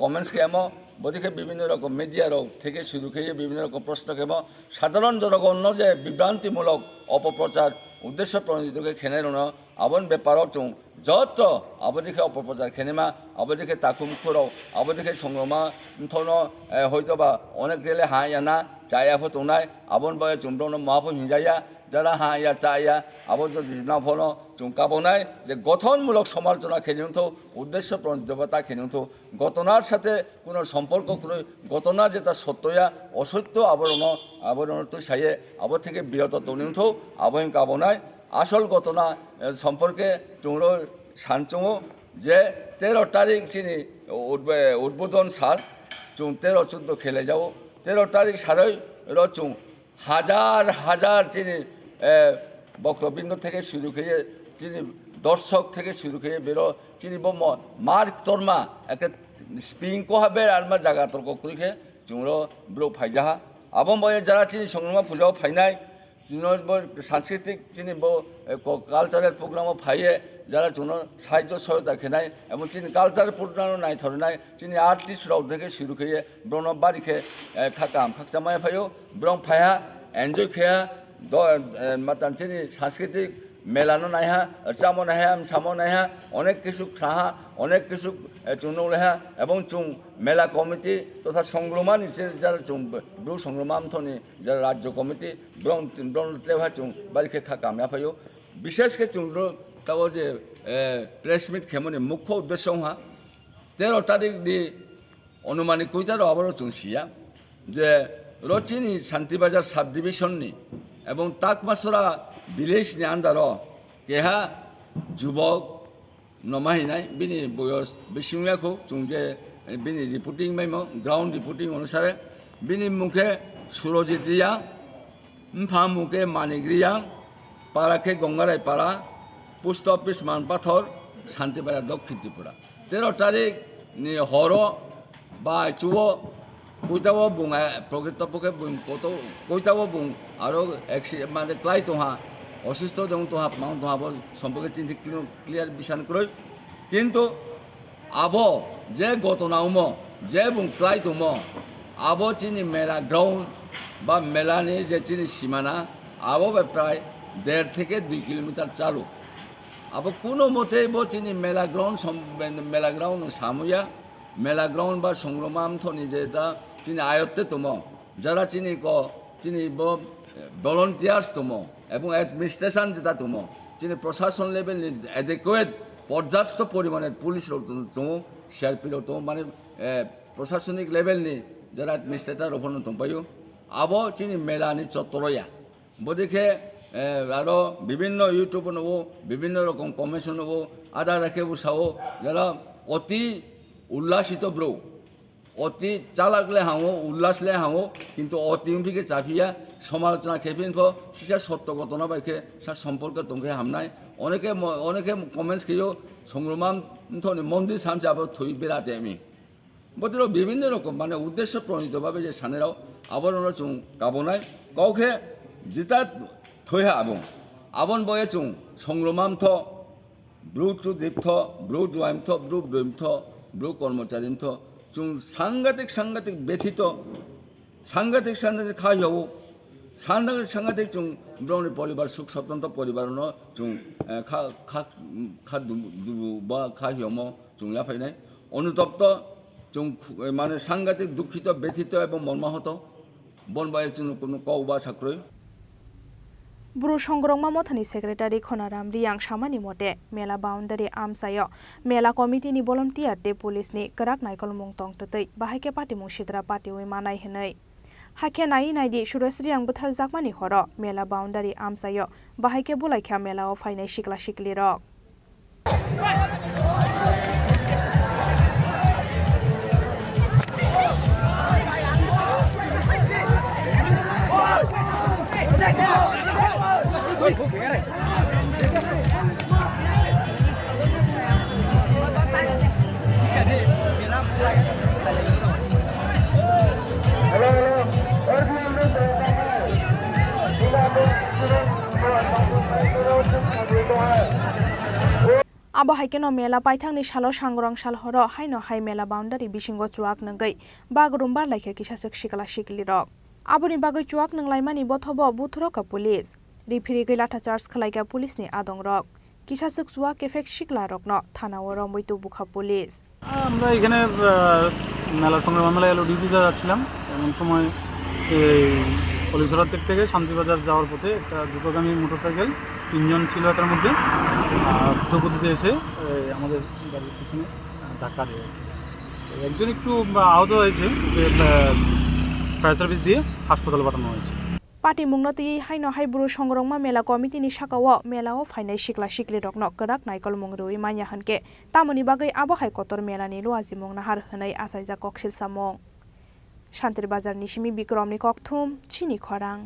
কমেন্টস কেমো বোধকে বিভিন্ন রকম মিডিয়ার থেকে শুরু খেয়ে বিভিন্ন রকম প্রশ্ন কেমো সাধারণ জনগণ যে বিভ্রান্তিমূলক অপপ্রচার উদ্দেশ্য প্রণোদিতকে খেনে রোনো আবন ব্যাপারও চুং যত আবদিকে অপপ্রচার খেনেমা আবদিকে তাকুম খুরাও আবদিকে সংগ্রমা থনো হয়তো বা অনেক গেলে হা ইয়ানা চায়া ফো তোনায় আবন বয়ে চুম্বন মহাফো হিংজাইয়া যারা হা ইয়া চাইয়া আবদ দিনা ফনো চুঙ্কাবনায় যে গঠনমূলক সমালোচনা খেলিউথ উদ্দেশ্য প্রণোদিততা খেলিউথ ঘটনার সাথে কোনো সম্পর্ক কোনো ঘটনা যেটা সত্যয়া অসত্য আবরণ তো সাইয়ে আবর থেকে বিরত তনিউথ আবহিং কাবনায় আসল ঘটনা সম্পর্কে চুংরো সানচুঙো যে 13 তারিখ চিনি উদ্বোধন সাল চুং 13-14 খেলে যাব 13 তারিখ সারই রচুং হাজার হাজার চিনি বক্তবৃন্দ থেকে শুরু খেয়ে চিনি দর্শক থেকে শুরু খেয়ে বেরো চিনি বম মার্ক তর্মা একটা স্পিংকো হবে আর মা জায়গা তর্ক করে খেয়ে চুংরো ব্রো ফাইজাহা আবম বয়ে যারা চিনি সংগ্রামা পূজাও ফাইনাই সাংস্কৃতিক চিনি কালচারাল প্রোগ্রামও ফাইয়ে যারা চুনো সাহায্য সহায়তা খেনায় এবং চিনি কালচারাল প্রোগ্রামও নাই ধরনায় চিনি আর্টিস্টরাও থেকে শুরু খেয়ে ব্রণ বাড়িকে খাকাম খাকচামায় ফাইও ব্রং ফাইহা এনজয় খেয়া মাতান চিনি সাংস্কৃতিক মেলানো নাইহা চামো নাইহা সামো নাইহা অনেক কিছু সাহা অনেক কিছু চুনো লেহা এবং চুং মেলা কমিটি তথা সংগ্রামা নিচে যারা চুং ব্রু সংগ্রামথনি যারা রাজ্য কমিটি ব্রংলেভা চুং বাড়িকে খাকাম ফাইও বিশেষ করে চুংগ্র তাও যে প্রেস মিট খেমনি মুখ্য উদ্দেশ্য হা 13 তারিখ দি অনুমানিক কইতারও আবারও চুংসিয়া যে রচিনি শান্তিবাজার সাব ডিভিশননি এবং তাকমাসরা ভিলেজনি আন্দার কেহা যুবক नमाहिनाय बिनि बयस बिसिंयाखौ जों जे बिनि रिपर्टिं मेमो ग्राउंड रिपर्टिं अनुसारे बिनि मुखे सुरजित रिया मफा मुखे मानिग्रिया पाराखे गंगाराय पारा पोस्ट ऑफिस मानपाथर शांतिपाड़ा दक्षिण त्रिपुरा 13 तारिख नि हर बा चुओ কইতাও বুং প্রকৃতপক্ষে কইতাও বুং আর মানে ক্লাই তোহা অসুস্থ দং তোহা মাং তোহা সম্পর্কে চিন্তি ক্লিয়ার বিশান করে কিন্তু আব যে ঘটনাউম যে বুং ক্লাই তোম আব চিনি মেলা গ্রাউন্ড বা মেলানি যে চিনি সীমানা আব প্রায় 1.5 থেকে 2 কিলোমিটার চালু আব কোনো মতে চিনি মেলা গ্রাউন্ড সামুয়া মেলা গ্রাউন্ড বা সংগ্রাম থনি যেটা চিনি আয়ত্তে তোম যারা চিনি চিনি ভলেন্টিয়ার্স তোম এবং অ্যাডমিনিস্ট্রেশন যেটা তোম চিনি প্রশাসন লেভেল অ্যাডেকুয়েট পর্যাপ্ত পরিমাণের পুলিশ তোম সিআরপি তোম মানে প্রশাসনিক লেভেল নি যারা অ্যাডমিনিস্ট্রেটর ওপর তোমপাইও আব চিনি মেলানি চত্বরয়া বদিকে আরও বিভিন্ন ইউটিউব নেবো বিভিন্ন রকম কমিশন নেবো আদা রেখে বসাও যারা অতি উল্লাসিত ব্রৌ অতি চালাকলে হাঙো উল্লাসলে হাঙো কিন্তু অতিকে চাপিয়া সমালোচনা খেপিনফ সিসা সত্য ঘটনা বাইকে সার সম্পর্কে তোমাকে হামনায় অনেকে কমেন্টস খেয়েও সংগ্রাম মন্দির সামছে আবার থই বেড়াতে আমি বদিরও বিভিন্ন রকম মানে উদ্দেশ্য প্রণীতভাবে যে সানেরাও আবার ওরা চুং কাবনায় কাউকে জিতা থইহা আবং আবন বয়ে চুং সংগ্রাম থ ব্রু চু দীপ্থ ব্রু জুয়াইমথ ব্রু দৈমথ ব্রু কর্মচারীমথ চুং সাংঘাতিক ব্যথিত সাংঘাতিক খাই হব সাংঘাতিক চুং ব্রৌনি পরিবার সুখ স্বতন্ত্র পরিবার চুং খা দুবু বা খাই হম চুং ইয়াফাইনাই অনুতপ্ত চুং মানে সাংঘাতিক দুঃখিত ব্যথিত এবং মর্মাহত বনবাই চুং কোনো কৌ বা সাক্রয় ব্রু সংগ্রংমা মথানি সেক্রেটারি খনারাম রিয়াং সামানি মতে মেলা বাউন্ডারি আমসাयो মেলা কমিটিनि ভলান্টিয়াर दे पुलिसनि कराक नायकल मुं तंगतै बाहायके पार्टी मुं सिद्रा पार्टी वे मानाय हनै हाखे नाई नायदि सुरेश रियां बोथार जाकमानि हर मेला बाउंडारी आमसायो बाहायके बुलायख्या मेलाव फायनाय सिक्ला सिक्ली रक Abo haikeno mela paithangni salo sangrang salhoro haino hai mela boundary bisingo chuak nangai bagrumba laike kisasuk sikala sikli rok aboni bagai chuak nanglaimani bothobo buthroka police rifiri gilata charge khlaiga police ni adong rok kisasuk chuak effect sikla rokno thanaworo moitu bukha police আমরা এখানে মেলা সংগ্রাম মেলা এলো ডিউটিতে যাচ্ছিলাম এমন সময় কলিসরা থেকে শান্তিবাজার যাওয়ার পথে একটা দ্রুতগামী মোটরসাইকেল 3 জন ছিল এটার মধ্যে দ্রুতগতিতে এসে আমাদের গাড়ির পিছনে ধাক্কা দেয় একজন একটু আহত হয়েছে ফায়ার সার্ভিস দিয়ে হাসপাতালে পাঠানো হয়েছে পার্টি মুংনতি হাইনো হাইব্রু সংগ্রামা মেলা কমিটিনি সাকাও মেলাও ফাইনাই সিকলা সিকলি রকনো করাক নাইকল মুংরুই মাইয়া হানকে তামনি বাগै আবো হাই কতর মেলাनि লুয়াজি মুং নাহাर होनाय आसाइजा कक्सिल सामं शान्तिर बाजारनि सिमि बिक्रमनि ककथुम चिनी खरां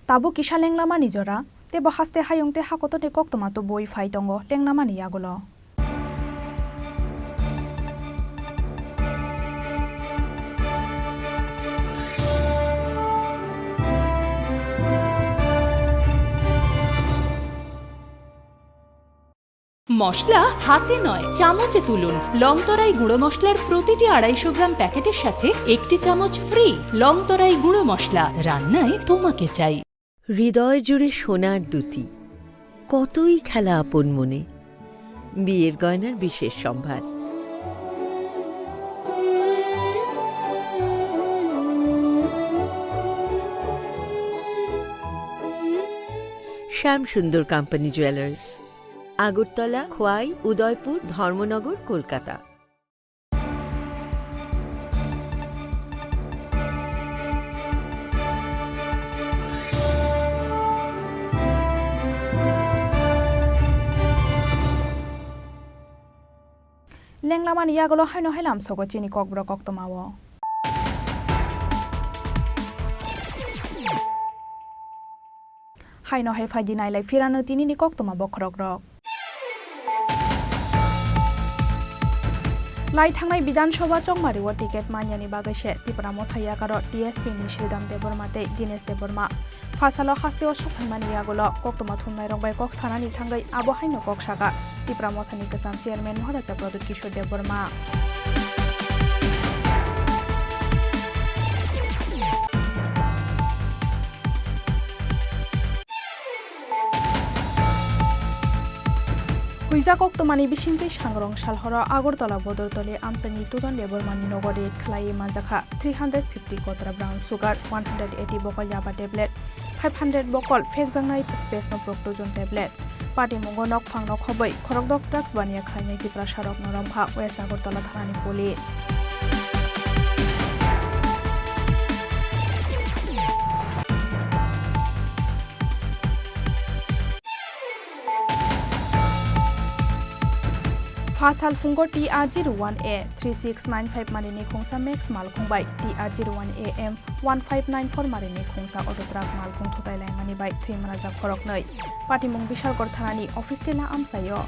ताबो किसा लेंलामा निजरा तेबो हास्ते हायंते हाकतने कक्तमा तो बय फाइ दङ लेंलामानि यागुलो মশলা হাতে নয় চামচে তুলুন লংতরাই গুঁড়ো মশলার প্রতিটি 250 গ্রাম প্যাকেটের সাথে একটি চামচ ফ্রি লংতরাই গুঁড়ো মশলা রান্নায় তোমাকে চাই হৃদয় জুড়ে সোনার দুটি কতই খেলা আপন মনে বিয়ের গয়নার বিশেষ সম্ভার শ্যাম সুন্দর কোম্পানি জুয়েলার্স আগরতলা খোয়াই উদয়পুর ধর্মনগর কলকাতা লেংলামানি ইয়াগুলো হাইনো হাইলাম সগো চিনি ককব্রক অক্তমাও হাইনো হাই ফাইদি নাইলাই ফিরানো তিনিনি কক্তমা বখরক রক লাই थांनाय বিধানসভা চংমারিও টিকেট মানিয়ানি বাগৈছে ত্রিপুরা মথাইয়া কারো টিএসপি নি শ্রীদাম দেববর্মাতে দিনেশ দেববর্মা ফাসালো হাস্তেও সফাইমানি ইয়াগুলো কক্তমা থুমনাই রংবাই কক সানানি थांगै আবো হাইনো কক সাকা ত্রিপুরা মথানি গোসাম চেয়ারম্যান মহারাজা প্রদীপ কিশোর দেববর্মা হুইজা কক্তমানি বিশিংতै सांग्रं सालहरा আগরতলা বদরতলি আমসানি তুদন দেববর্মানি নগরে খালাই মানজাখা 350 কতরা ব্রাউন সুগার 180 বকল ইয়াবা ট্যাবলেট 500 বকল ফেকজাংনাই স্পেসমা প্রক্টোজন ট্যাবলেট পার্টি মুঙ্গ নক ফাং নক হबै খরকদক ড্রাগস বানিয়া খাইনাই ত্রিপুরা সড়ক নরমভা ওয়েস্ট আগরতলা থানানি police Fasal fungo TR01A 3695 marini khongsa max malkhong bai TR01AM 1594 marini khongsa autotrak malkhong thotai lai mani bai thimana jak khorok nei patimung bishalkor thanani office tela amsayo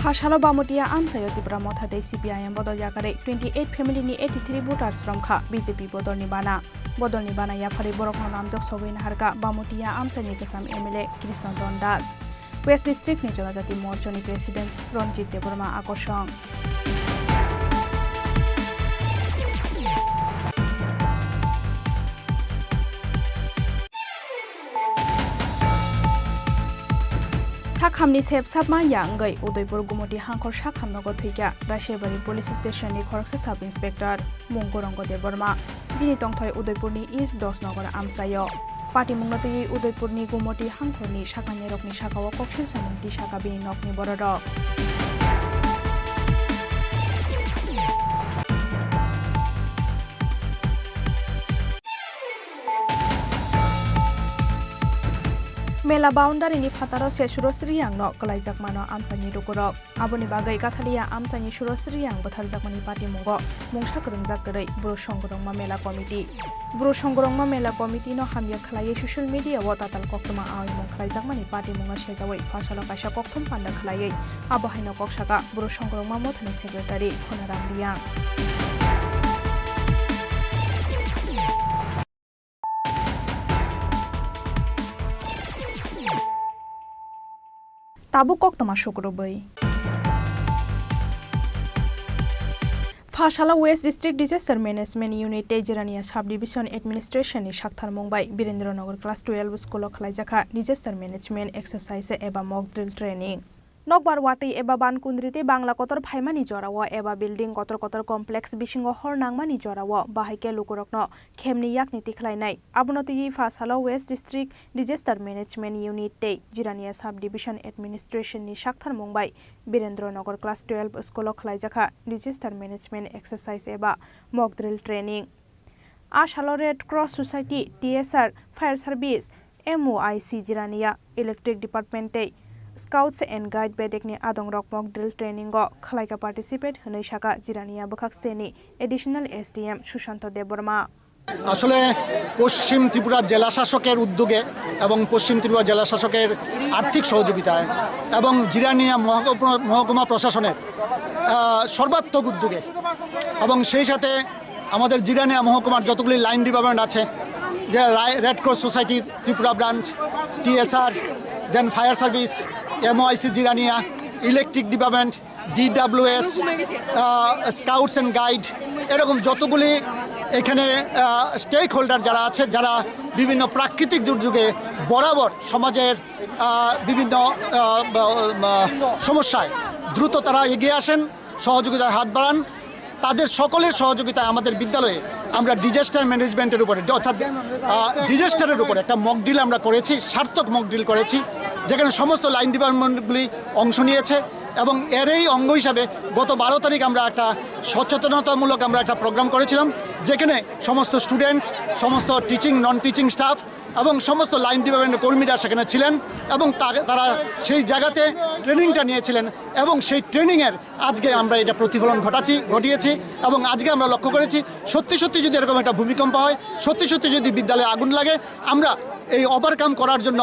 Hashalo Bamutia Amsayo Tibra Motha de CPIM Bodol Yakare 28 family ni 83 voters Romkha BJP Bodol Nibana Bodol Nibana Yafari Borokno Namjok Sogin Harka Bamutia Amsani Kasam MLA Krishna Dondas West District ni Jonajati Morchoni President Ronjit Deborma Akoshong Sakhamni sep sabma yangai Udaipur Gumoti Hankor Sakham Nogo Thika Rashebari Police Station ni Khoroksa Sub Inspector Mungorongo Deborma Bini Tongthoi Udaipur ni East Dos Nogor Amsayo Party Mungnoti Udaipur ni Gumoti Hankor ni Sakani Rokni Sakawo Kokshil Samunti Saka Bini Nokni Bororok Mela boundary ni fataro se surosri yang no kalaijak mano amsani rukurok aboni bagai kathalia amsani surosri yang botharjakmani party mungo mungsa krungjak grai bro songrongma mela committee no hamya khlai social media wa tatal koktoma ai mung khlaijakmani party munga sejawai fasalo kaisa kokthom panda khlai abo haino koksaka bro songrongma mothani secretary khonaram riang Tabu koktoma shukrobai Fashala West District Disaster Management Unit Jirania Subdivision Administration ni Shakthar Mumbai Birendranagar Class 12 School of Khlaijaka Disaster Management Exercise eba mock drill training Nokbar wati eba ban kundrite bangla kotor phaimani jorawo eba building kotor complex bisingo hornangmani jorawo bahaike lukurokno khemni yakni tikhlainai abonoti Fashala West District Disaster Management Unit Jirania Subdivision Administration ni Shakthar Mumbai Birendranagar Class 12 School of Khlaijaka Disaster Management Exercise eba mock drill training Ashalo Red Cross Society TSR Fire Service MOIC Jirania Electric Department Scouts and Guide Bedekni Adong Rock Mock Drill Training go Khlaika participate Hanoi Shaka Jirania Bakaksteni Additional SDM Shushanto Deborma আসলে পশ্চিম ত্রিপুরা জেলা শাসকের উদ্যোগে এবং পশ্চিম ত্রিপুরা জেলা শাসকের আর্থিক সহযোগিতায় এবং জিরানিয়া মহকুমা প্রশাসনের সর্বাত্মক উদ্যোগে এবং সেই সাথে আমাদের জিরানিয়া মহকুমার যতগুলি লাইন ডিপার্টমেন্ট আছে যে Red Cross society Tripura branch TSR then fire service MOIC Jirania electric department DWS scouts and guide এরকম যতগুলি এখানে স্টেক হোল্ডার যারা আছে যারা বিভিন্ন প্রাকৃতিক দুর্যোগে বরাবর সমাজের বিভিন্ন সমস্যায় দ্রুত তারা এগিয়ে আসেন সহযোগিতার হাত বাড়ান তাদের সকলের সহযোগিতায় আমাদের বিদ্যালয়ে আমরা ডিজাস্টার ম্যানেজমেন্টের উপরে অর্থাৎ ডিজাস্টারের উপরে একটা মক ড্রিল আমরা করেছি সার্থক মক ড্রিল করেছি যেখানে সমস্ত লাইন ডিপার্টমেন্টগুলি অংশ নিয়েছে এবং এরই অঙ্গ হিসাবে গত 12 তারিখ আমরা একটা সচেতনতামূলক আমরা একটা প্রোগ্রাম করেছিলাম, যেখানে সমস্ত স্টুডেন্টস, সমস্ত টিচিং নন টিচিং স্টাফ এবং সমস্ত লাইন ডিপার্টমেন্টের কর্মীরা সেখানে ছিলেন এবং তারা সেই জায়গাতে ট্রেনিংটা নিয়েছিলেন এবং সেই ট্রেনিংয়ের আজকে আমরা এটা প্রতিফলন ঘটিয়েছি এবং আজকে আমরা লক্ষ্য করেছি সত্যি সত্যি যদি এরকম একটা ভূমিকম্প হয়, সত্যি সত্যি যদি বিদ্যালয়ে আগুন লাগে, আমরা এই ওভারকাম করার জন্য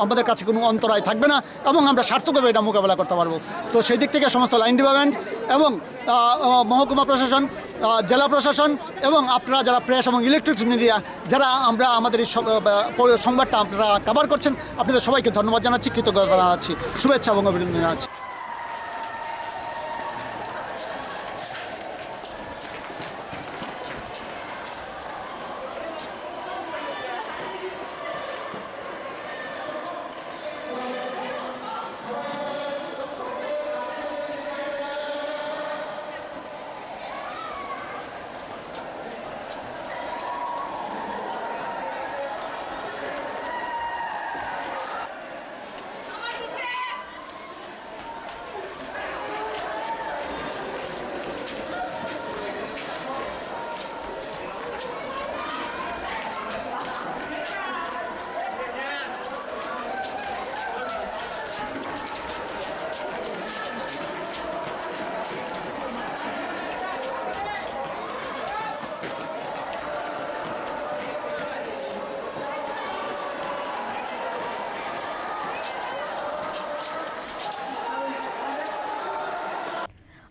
আমাদের কাছে কোনো অন্তরায় থাকবে না এবং আমরা সার্থকভাবে এটা মোকাবেলা করতে পারবো। তো সেই দিক থেকে সমস্ত লাইন ডিপার্টমেন্ট এবং মহকুমা প্রশাসন, জেলা প্রশাসন এবং আপনারা যারা প্রেস এবং ইলেকট্রিক মিডিয়া যারা আমাদের এই সংবাদটা আপনারা কভার করছেন, আপনাদের সবাইকে ধন্যবাদ জানাচ্ছি, কৃতজ্ঞতা জানাচ্ছি, শুভেচ্ছা এবং অভিনন্দন জানাচ্ছি।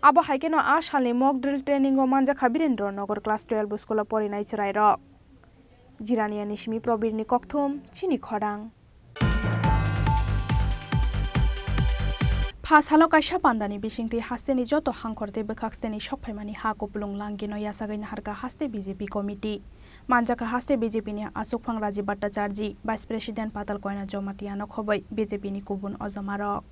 Abo haikeno a shalni mock drill training o manjakha Birendranagar class 12 school porinai churai rok. Jirania nishmi probirni kokthum Chini Khorang. Phashalo kaisa pandani bisingti hasteni joto hangkhorde bwkhakseni sokphaimani ha kopulung langino yasagaina harka haste BJP committee. Manjaka haste BJP ni Asukphang Rajiv Bhattacharji, Vice President Patal Koina Jomatiano khobai BJP ni kubun ojomarok.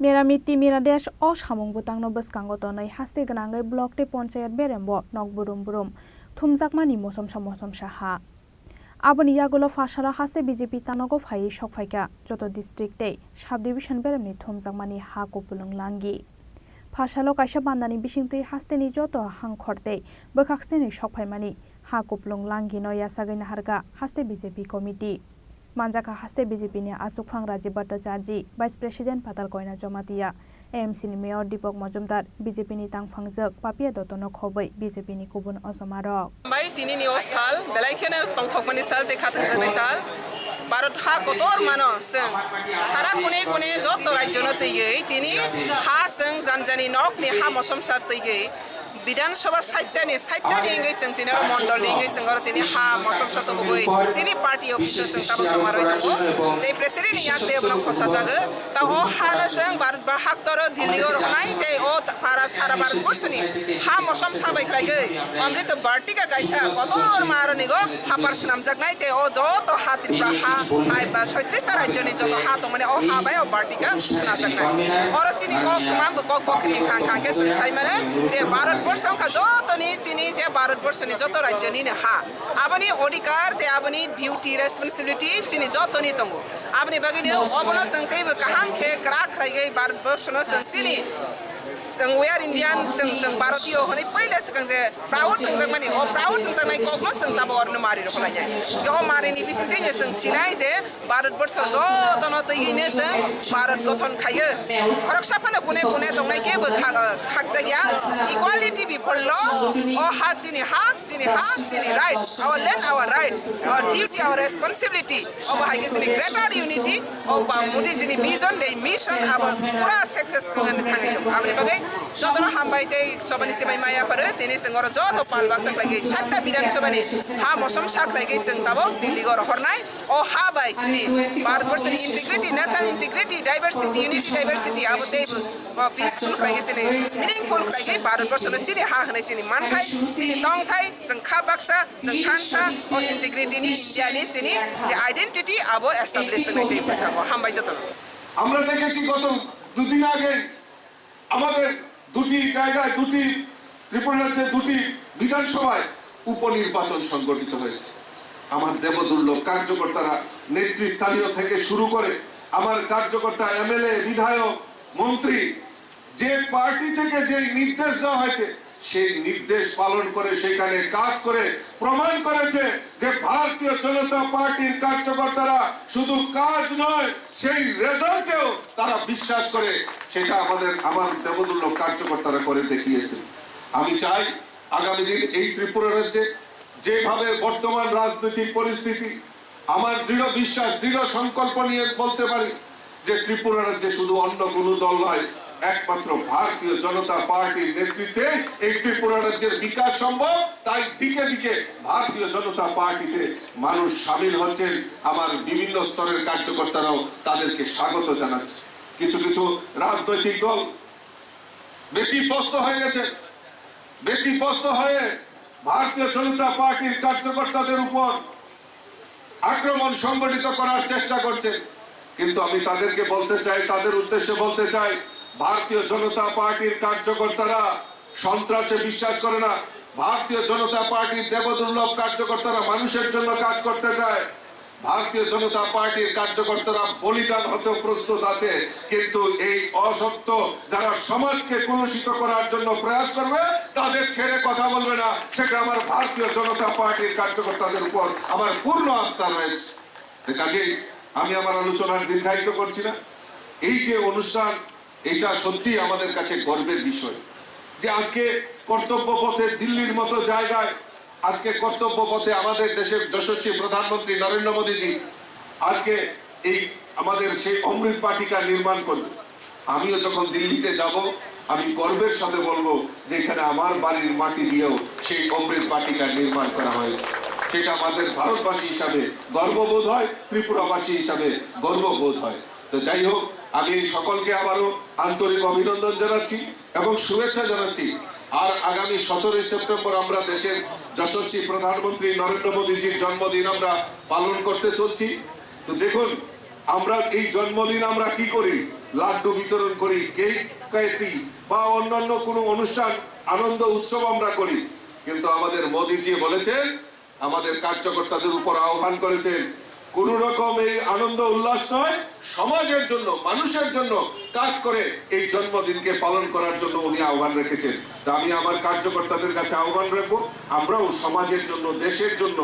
Meramiti Miradesh o samung butangno bwskango tonai haste grangai block te panchayat berembo nokburum burum thumjakmani mosomsa ha. Aboni yagulo phashara haste BJP tanogo phai sokphaika joto district te sub division beremni thumjakmani ha kopulung langi. Phashalo kaisa bandani bisingti hasteni joto hangkhorte bwkhakseni sokphaimani ha kopulung langi no yasagaina harga haste BJP committee. Manjaka haste BJP ni Asukphang Rajiv Bhattacharji, Vice President Patal Koina Jomatia, AMC ni Mayor Deepak Majumdar, BJP ni Tangphangjak, Papia Dotono khobai BJP ni kubun ojomarok. Bai tini ni o sal belai khene tongthokmani sal te khatang jani sal Bharat ha kotor mano seng sara kune kune joto rajyono tege tini ha seng janjani nok ni ha mosom sar tege Bidan Sabha Saitani engage sing tini mondol engage sing or tini ha mosom sato bugoi sini party officials sing tabo samaroi tango te president yak te blok khosa jaga ta o ha sing Bharat hak toro Delhi or nai te o para sara Bharat borsoni ha mosom sabai klaigai amrit party ka kaisa kotor maro nigo ha parsanam jak nai te o joto ha Tripura ha ai ba 37 ta rajyoni joto ha to mane o ha bai o party ka suna jak nai or sini ko kumam ko kokri khang ke sai mane je Bharat সংখ্যা যত নি চিনি যে ভারতবর্ষ নি যত রাজ্য নি হা আপনি অধিকার তে আপনি ডিউটি রেসপন্সিবিলিটি চিনি যত নি তঙ্গ আপনি বাগিনি অবন সংখ্যাই কাহাম খে ক্রাক রাইগে ভারতবর্ষ ন চিনি जों we are Indian जों भारतीय हनै पहिले सिगां जे प्राउड जों माने ओ प्राउड जों नाय कग्लो जों ताबो अरनो मारि रखलाय जाय यो मारिनि बिसिते जों सिनाय जे भारतवर्ष जतन तैगिने जों भारत गठन खायो खरकसाफानो गुने गुने दंनाय केबो खाक जाया इक्वालिटी बिफोर ल ओ हासिनि हाक सिनि rights our land our rights our duty our responsibility ओ बाहाय सिनि ग्रेटर यूनिटी ओ मोदी सिनि विजन दे मिशन आवर पूरा सक्सेस खालामनो थाङै दं आबनि बगै जतन हामबायते सबनि सिबाय माया फरे तिनि संगर जत पालबाक सकलागै सातटा बिधान सभानि हा मसम साखलागै जों दाबो दिल्ली गर हरनाय ओ हा बाय सिनि भारतवर्षनि integrity national integrity diversity unity diversity आबो ते पीसफुल खालागै सिनि मीनिंगफुल खालागै भारतवर्षनि सिनि हा हनै सिनि मानथाय सिनि दंथाय जों खा बाक्सा जों थानसा ओ इंटीग्रिटीनि इंडियानि सिनि जे आइडेंटिटी आबो एस्टाब्लिश करते बसकाबो हामबाय जतन আমরা দেখেছি গত দুদিন আগে আমাদের দুটি জায়গায় দুটি ত্রিপুরাতে দুটি বিধানসভায় উপনির্বাচন সংগঠিত হয়েছে আমার দেবদুর্লভ কার্যকর্তারা নেতৃস্থানীয় থেকে শুরু করে আমার কার্যকর্তা এমএলএ বিধায়ক মন্ত্রী যে পার্টি থেকে যে নির্দেশ দেওয়া হয়েছে সেই নির্দেশ পালন করে সেখানে কাজ করে প্রমাণ করেছে যে ভারতীয় জনতা পার্টির কার্যকর্তারা শুধু কাজ নয় সেই রেজাল্টেও তারা বিশ্বাস করে, সেটা আমার দেবদুল্য কার্যকর্তারা করে দেখিয়েছে। আমি চাই আগামী দিন এই ত্রিপুরা রাজ্যে যেভাবে বর্তমান রাজনৈতিক পরিস্থিতি, আমার দৃঢ় বিশ্বাস, দৃঢ় সংকল্প নিয়ে বলতে পারি যে ত্রিপুরা রাজ্যে শুধু অন্য কোনো দল নয়, একমাত্র ভারতীয় জনতা পার্টির নেতৃত্বে এই ত্রিপুরা রাজ্যের বিকাশ সম্ভব। তাই দিকে দিকে ভারতীয় জনতা পার্টিতে মানুষ সামিল হচ্ছেন। আমার বিভিন্ন স্তরের কার্যকর্তারাও তাদেরকে স্বাগত জানাচ্ছে। কিছু কিছু রাজনৈতিক দল ব্যতিব্যস্ত হয়ে গেছে, ব্যতিব্যস্ত হয়ে ভারতীয় জনতা পার্টির কার্যকর্তাদের উপর আক্রমণ সংগঠিত করার চেষ্টা করছে। কিন্তু আমি তাদেরকে বলতে চাই, তাদের উদ্দেশ্যে বলতে চাই, ভারতীয় জনতা পার্টির কার্যকর্তারা সন্ত্রাসে বিশ্বাস করে না। ভারতীয় জনতা পার্টির দেবদুর্লভ কার্যকর্তারা মানুষের জন্য কাজ করতে চায়। ভারতীয় জনতা পার্টির কার্যকর্তারা বলিদান হতে প্রস্তুত আছে। কিন্তু এই অসত্য যারা সমাজকে কলুষিত করার জন্য প্রয়াস করবে তাদের ছেড়ে কথা বলবে না, সেটা আমার ভারতীয় জনতা পার্টির কার্যকর্তাদের উপর আমার পূর্ণ আস্থা রয়েছে। কাজেই আমি আমার আলোচনার দীর্ঘায়িত করছি না। এই যে অনুষ্ঠান, এটা সত্যি আমাদের কাছে গর্বের বিষয় যে আজকে কর্তব্য পথে দিল্লির মতো জায়গায়, আজকে কর্তব্য পথে আমাদের দেশের যশস্বী প্রধানমন্ত্রী নরেন্দ্র মোদীজি আজকে এই আমাদের সেই অমৃত বাটিকা নির্মাণ করবে। আমিও যখন দিল্লিতে যাব আমি গর্বের সাথে বলবো যে এখানে আমার বাড়ির মাটি দিয়েও সেই অমৃত বাটিকা নির্মাণ করা হয়েছে। সেটা আমাদের ভারতবাসী হিসাবে গর্ববোধ হয়, ত্রিপুরাবাসী হিসাবে গর্ববোধ হয়। তো যাই হোক, আমি সকলকে আবারও আন্তরিক অভিনন্দন জানাচ্ছি এবং শুভেচ্ছা জানাচ্ছি। আর আগামী 17 সেপ্টেম্বর আমরা দেশের যশস্বী প্রধানমন্ত্রী নরেন্দ্র মোদীজির জন্মদিন আমরা পালন করতে চলছি। তো দেখুন, আমরা এই জন্মদিন আমরা কি করি, লাড্ডু বিতরণ করি, কেক কাটি বা অন্যান্য কোনো অনুষ্ঠান আনন্দ উৎসব আমরা করি। কিন্তু আমাদের মোদীজি বলেছেন, আমাদের কার্যকর্তাদের উপর আহ্বান করেছেন, কোন রকম এই আনন্দ উল্লাস নয়, সমাজের জন্য, মানুষের জন্য কাজ করে এই জন্মদিনকে পালন করার জন্য উনি আহ্বান রেখেছেন। তা আমি আমার কার্যকর্তাদের কাছে আহ্বান রাখবো, আমরাও সমাজের জন্য, দেশের জন্য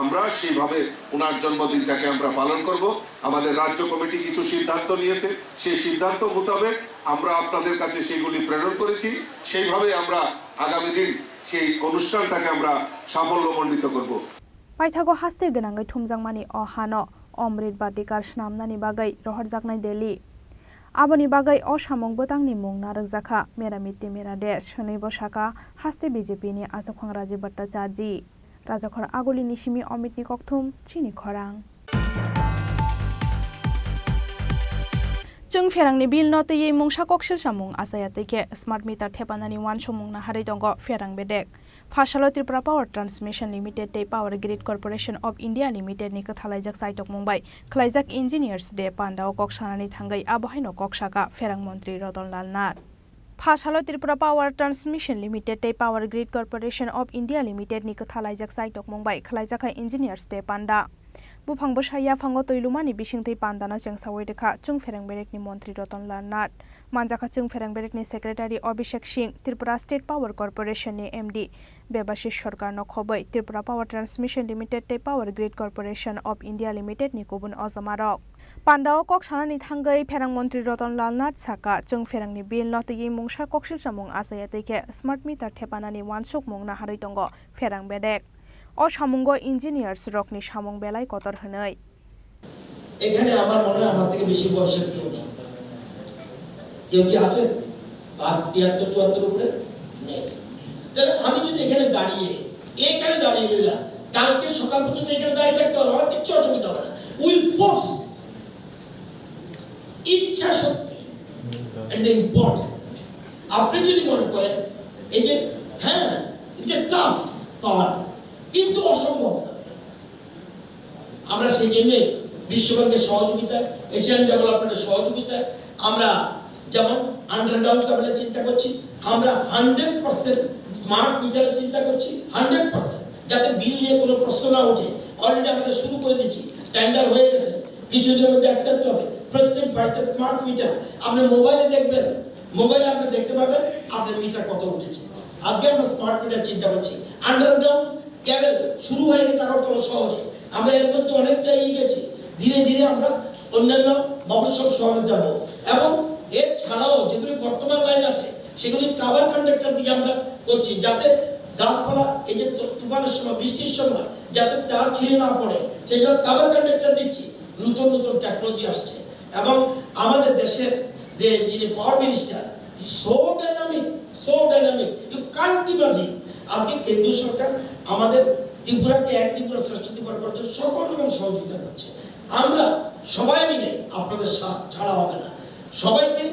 আমরা সেইভাবে ওনার জন্মদিনটাকে আমরা পালন করব। আমাদের রাজ্য কমিটি কিছু সিদ্ধান্ত নিয়েছে, সেই সিদ্ধান্ত মোতাবেক আমরা আপনাদের কাছে সেগুলি প্রেরণ করেছি। সেইভাবে আমরা আগামী দিন সেই অনুষ্ঠানটাকে আমরা সাফল্যমণ্ডিত করব। पाइथागो हास्ते गोनाङै थुमजांमानि अहानो अमृत बाटिकार स्नामनानि बागै रहरजागनाय देलि आबोनि बागै असामं बोतांनि मुं नारकजाखा मेरामिति मेरादे शनै बसाका हास्ते बीजेपी नि आजखं राजीव भट्टाचार्य राजाखर आगुलिनि सिमी अमितनि कक्थुम चिनी खरां जों फेरांनि बिल नतयै मुंसा कक्सिल सामुं आसायातैके स्मार्ट मिटार थेपानानि वान समुं नाहारै दंग फेरां बेदेक फासालो त्रिपुरा पावर ट्रांसमिशन लिमिटेड ते power grid corporation of India limited नि कथालायजाक साइटक मुंबाई खलायजाक इंजिनियर्स डे पांडाव कक्सानानि थांगै आबहायनो कक्साका फेरां मंत्री रतनलाल नाथ फासालो त्रिपुरा पावर ट्रांसमिशन लिमिटेड ते power grid corporation of India limited नि कथालायजाक साइटक मुंबाई खलायजाक इंजिनियर्स डे पांडा बुफां बसाया फांगो तैलुमानि बिसिंथै पांदानो जोंसावै रेखा चुं फेरें बेरेकनि मंत्री रतनलाल नाथ मानजाखा चुं फेरें बेरेकनि secretary Abhishek Singh Tripura state power corporation नि एमडी बेबाशिष सरकार नो खबै त्रिपुरा पावर ट्रांसमिशन लिमिटेड ते power grid corporation of India limited नि गुबुन अजमारक पांडाव कक्सानानि थांगै फेरां मंत्री रतनलाल नाथ साका चुं फेरांनि बिल नतयै मुंसा कक्सिल सामुं आसायातैके स्मार्ट मिटार थेपानानि वानसुक मुं नाहारै दंग फेरां बेदेक অসামঙ্গ ইঞ্জিনিয়ার্স রকনি সামং বেলায় কতর হনৈ এখানে আমার মনে হয় আমার থেকে বেশি বয়সের কেউ নেই। কেউ কি আছে 73-74 উপরে নেই? তাহলে আমি যদি এখানে দাঁড়িয়ে রইলাম, কালকে সকাল পর্যন্ত এখানে দাঁড়িয়ে থাকতে পারবো, আমার কিচ্ছু অসুবিধা হবে না। উইল ফোর্স ইচ্ছা শক্তি ইটস ইম্পর্টেন্ট। আপনি যদি মনে করেন এই যে হ্যাঁ ইটস এ টাফ পাওয়ার কিন্তু অসম্ভব না, আমরা সেই জন্য বিশ্বব্যাংকের সহযোগিতায়, এশিয়ান ডেভেলপমেন্টের সহযোগিতায় আমরা যেমন আন্ডারগ্রাউন্ড কেবলের চিন্তা করছি, আমরা 100% স্মার্ট মিটারের চিন্তা করছি, 100% যাতে বিল নিয়ে কোনো প্রশ্ন না ওঠে। অলরেডি আমাদের শুরু করে দিচ্ছি, টেন্ডার হয়ে গেছে, কিছুদিনের মধ্যে অ্যাকসেপ্ট হবে, প্রত্যেক বাড়িতে স্মার্ট মিটার। আপনি মোবাইলে দেখবেন, মোবাইলে আপনি দেখতে পাবেন আপনার মিটার কত উঠেছে। আজকে আমরা স্মার্ট মিটার চিন্তা করছি। আন্ডারগ্রাউন্ড কেবল শুরু হয়ে গেছে আগরতলা শহরে, আমরা এর মধ্যে অনেকটা এগিয়ে গেছি। ধীরে ধীরে আমরা অন্যান্য মফস্বল শহরে যাব এবং এর ছাড়াও যেগুলি বর্তমান লাইন আছে সেগুলি কাভার কন্ডাক্টর দিয়ে আমরা করছি, যাতে গাছপালা এই যে তুফানের সময়, বৃষ্টির সময় যাতে তার ছিঁড়ে না পড়ে সেটা কাভার কন্ডাক্টর দিচ্ছি। নতুন নতুন টেকনোলজি আসছে এবং আমাদের দেশের যে যিনি power minister, so dynamic you can't imagine. আজকে কেন্দ্রীয় সরকার আমাদের ত্রিপুরাকে এক ত্রিপুরা শ্রেষ্ঠ ত্রিপুরা করতে সকল রকম সহযোগিতা করছে। আমরা সবাই মিলে, আপনাদের ছাড়া হবে না, সবাইকে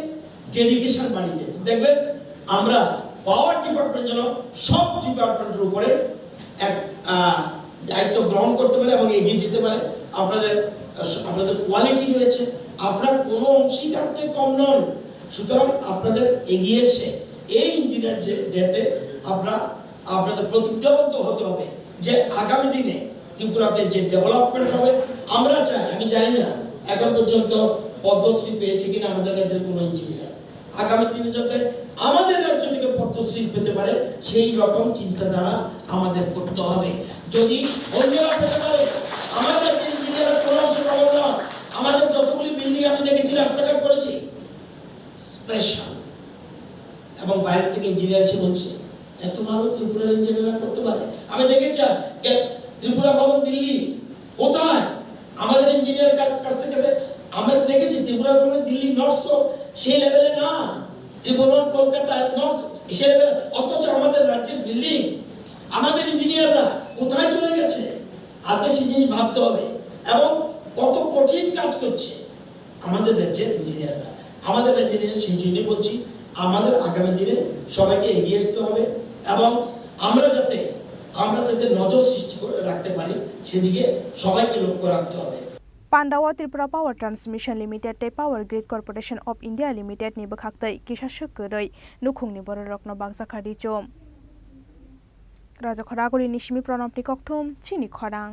ডেডিকেশন বাড়িয়ে দেব। দেখবেন আমরা পাওয়ার ডিপার্টমেন্ট যেন সব ডিপার্টমেন্টের উপরে এক দায়িত্ব গ্রহণ করতে পারে এবং এগিয়ে যেতে পারে। আপনাদের কোয়ালিটি রয়েছে, আপনারা কোনো অংশীদার থেকে কম নন। সুতরাং আপনাদের এগিয়ে এসে এই ইঞ্জিনিয়ার ডেতে আপনাদের প্রতিজ্ঞাবদ্ধ হতে হবে যে আগামী দিনে ত্রিপুরাতে যে ডেভেলপমেন্ট হবে আমরা চাই। আমি জানি না এখন পর্যন্ত পদ্মশ্রী পেয়েছে কিনা আমাদের রাজ্যের কোনো ইঞ্জিনিয়ার। আগামী দিনে যাতে আমাদের রাজ্য থেকে পদ্মশ্রী পেতে পারে সেই রকম চিন্তাধারা আমাদের করতে হবে। যদি অন্যরা পেতে পারে, আমাদের রাজ্যের ইঞ্জিনিয়ার কোনো অংশ পাবো না। আমাদের যতগুলি বিল্ডিং আমি দেখেছি, রাস্তাঘাট করেছি স্পেশাল, এবং বাইরে থেকে ইঞ্জিনিয়ার এসে বলছে এত ভালো ত্রিপুরার ইঞ্জিনিয়ার করতে পারে। আমি দেখেছি ত্রিপুরা ভবন দিল্লি কোথায় আমাদের ইঞ্জিনিয়ার কাছ থেকে আমরা দেখেছি। ত্রিপুরা ভবন দিল্লি নর্থ সেই লেভেলে না, ত্রিপুরা কলকাতা নর্থ সেই লেভেলে, অথচ আমাদের রাজ্যের বিল্ডিং আমাদের ইঞ্জিনিয়াররা কোথায় চলে গেছে। আজকে সেই জিনিস ভাবতে হবে এবং কত কঠিন কাজ করছে আমাদের রাজ্যের ইঞ্জিনিয়াররা। আমাদের রাজ্যের সেই জন্য বলছি আমাদের আগামী দিনে সবাইকে এগিয়ে আসতে হবে এবং আমরা যাতে নজর সৃষ্টি করে রাখতে পারি সেদিকে সবাইকে লক্ষ্য রাখতে হবে। Pandawa Tripura Power Transmission Limited te Power Grid Corporation of India Limited ni bakhaktei kisashak koroi nukhungni bororokno bagjakhadi chom. Raja Khoraguri Nishimi Pranopni Kokthum Chini Khorang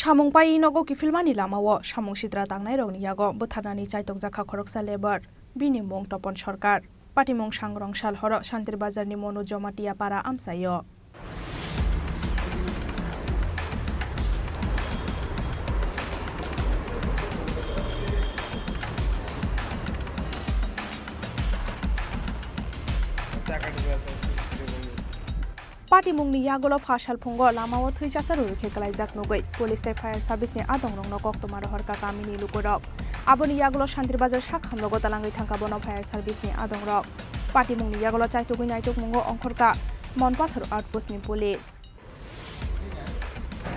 Samung pai nogo kifilmani lamao samung sidra tangnai rogni yago botharnani chaitok jakha khoroksa lebar bini mong topon sarkar patimong sangrong salhoro Shantir Bazar ni Monu Jomatia para amsayo. Patimungni yagolo fashal phungo lamao thuichasa rurukhe kalaijak nugoi police te fire service ni adongrongno koktomaro horka kamini lukorok aboni yagolo Shantir Bazar shakham logo talangai thangkabono fire service ni adongrok Patimungni yagolo chaitugui naituk mungo ongkhorka Monpathor outpost ni police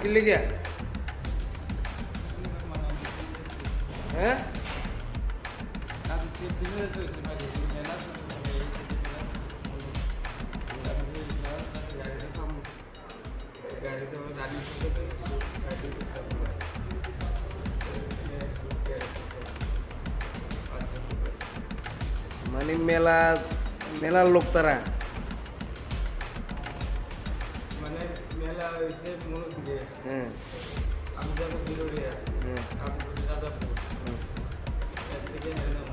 Kilige মানে মেলা লোক তারা মানে মেলা হইছে মূলত দিয়ে আমি যাব বিরোরিয়া আমি রাজাপুর এদিকে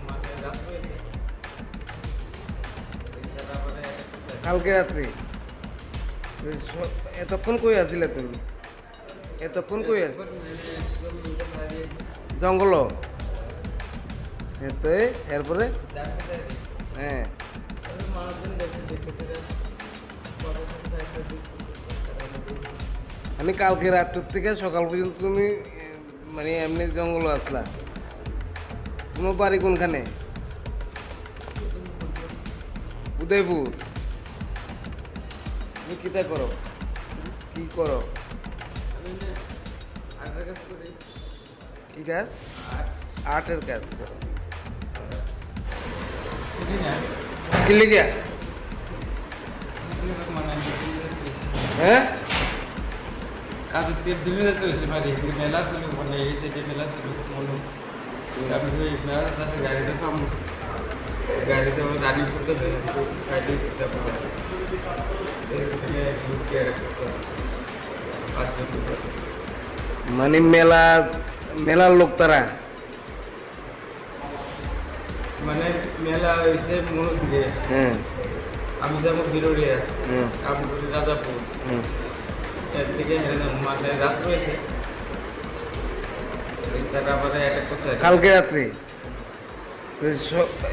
মানে রাত হয়েছে কালকে রাত্রে এতক্ষণ কই আছিলে তুমি এতক্ষণ কই আছ জঙ্গল এরপরে হ্যাঁ মানে কালকে রাত্রের থেকে সকাল পর্যন্ত তুমি মানে এমনি জঙ্গল আসলা তোমার বাড়ি কোনখানে উদয়পুর তুমি কিটা করো কি করো কি কাজ আর্টের কাজ করো কি লিখে হ্যাঁ কাজ দিনে চলছে বাড়ি মেলা ছিল মানে এই সাইডে মেলা ছিল আমি গাড়িতে থাম গাড়িতে আমরা দাঁড়িয়ে করতে গাড়ি করতে পারবো মানে মেলার লোক তারা মানে মেলা হয়েছে মনুদিকে হ্যাঁ আমি যাবো বিরোড়িয়া কামরুলি রাজাপুর এর দিকে মানে রাত্র হয়েছে তারা আবার অ্যাটাক করছে কালকে রাত্রে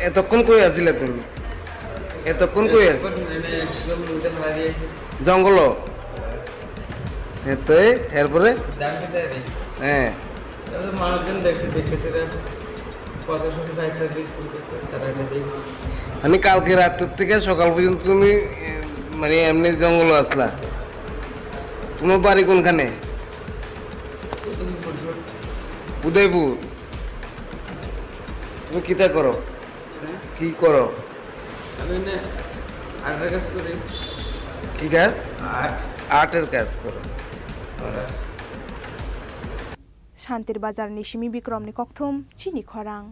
এতক্ষণ কই আছিলে তুমি এতক্ষণ কই আছ জঙ্গল তো এরপরে হ্যাঁ মানুষজন দেখতেছে কত সময় ফায়ার সার্ভিস করতেছে তারা এটা দেখছে মানে কালকে রাত্রের থেকে সকাল পর্যন্ত তুমি মানে এমনি জঙ্গল আসলা তোমার বাড়ি কোনখানে উদয়পুর তুমি কিতা করো কি করো আমি না আর্টের কাজ করি কি কাজ আর্টের কাজ করো শান্তির বাজার নিশিমি বিক্রমনি ককথুম চিনি খরাং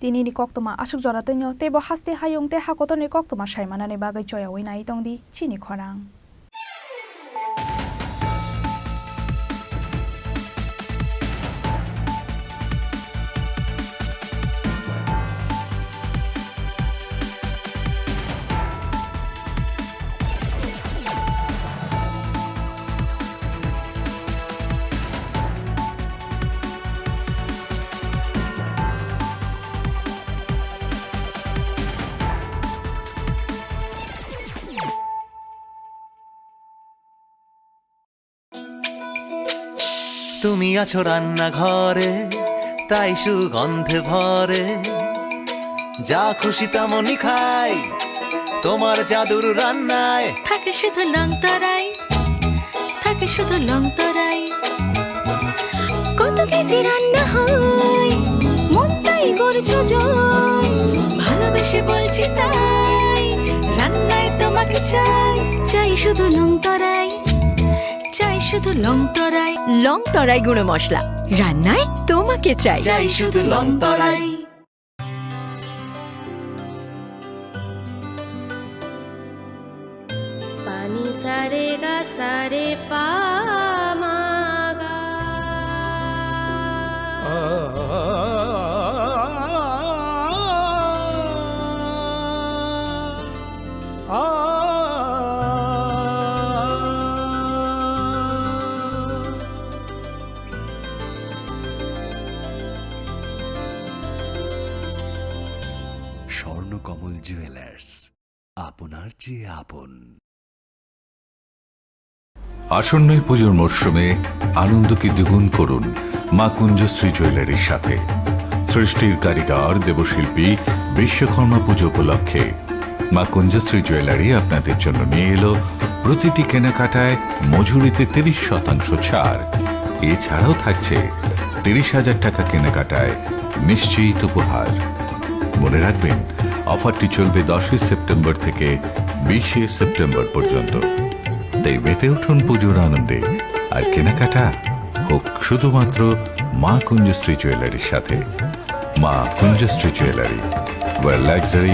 তিনি ni koktoma asuk jora tenyo tebo haste hayung te hakotoni koktoma saimana ne bagai choya oi nai tongdi chini khorang তুমি আছো রান্নাঘরে তাই সুগন্ধে ভরে যা খুশি তেমনই খাই তোমার জাদুর রান্নায় থাকে শুধু লংতরাই থাকে শুধু লংতরাই কত কেজি রান্না হয় মনটাই করছো জয় ভালোবেসে বলছি তাই রান্নায় তোমাকে চাই চাই শুধু লংতরাই চাই শুধু লংতরাই লংতরাই গুঁড়ো মশলা রান্নায় তোমাকে চাই চাই শুধু লংতরাই পানি সারে গা সারে পামাগা স্বর্ণকমল জুয়েলার্স আপনার চেয়ে আপন। আসন্ন এই পুজোর মরশুমে আনন্দকে দ্বিগুণ করুন মা কুঞ্জশ্রী জুয়েলারির সাথে। সৃষ্টির কারিগর দেবশিল্পী বিশ্বকর্মা পুজো উপলক্ষে মা কুঞ্জশ্রী জুয়েলারি আপনাদের জন্য নিয়ে এলো প্রতিটি কেনাকাটায় মজুরিতে 30% ছাড়। এছাড়াও থাকছে 30,000 টাকা কেনাকাটায় নিশ্চিত উপহার। মনে রাখবেন, অফারটি চলবে 10 সেপ্টেম্বর থেকে 20 সেপ্টেম্বর পর্যন্ত। তাই মেতে উঠুন পুজোর আনন্দে, আর কেনাকাটা হোক শুধুমাত্র মা কুঞ্জশ্রী জুয়েলারির সাথে। মা কুঞ্জশ্রী জুয়েলারি, where luxury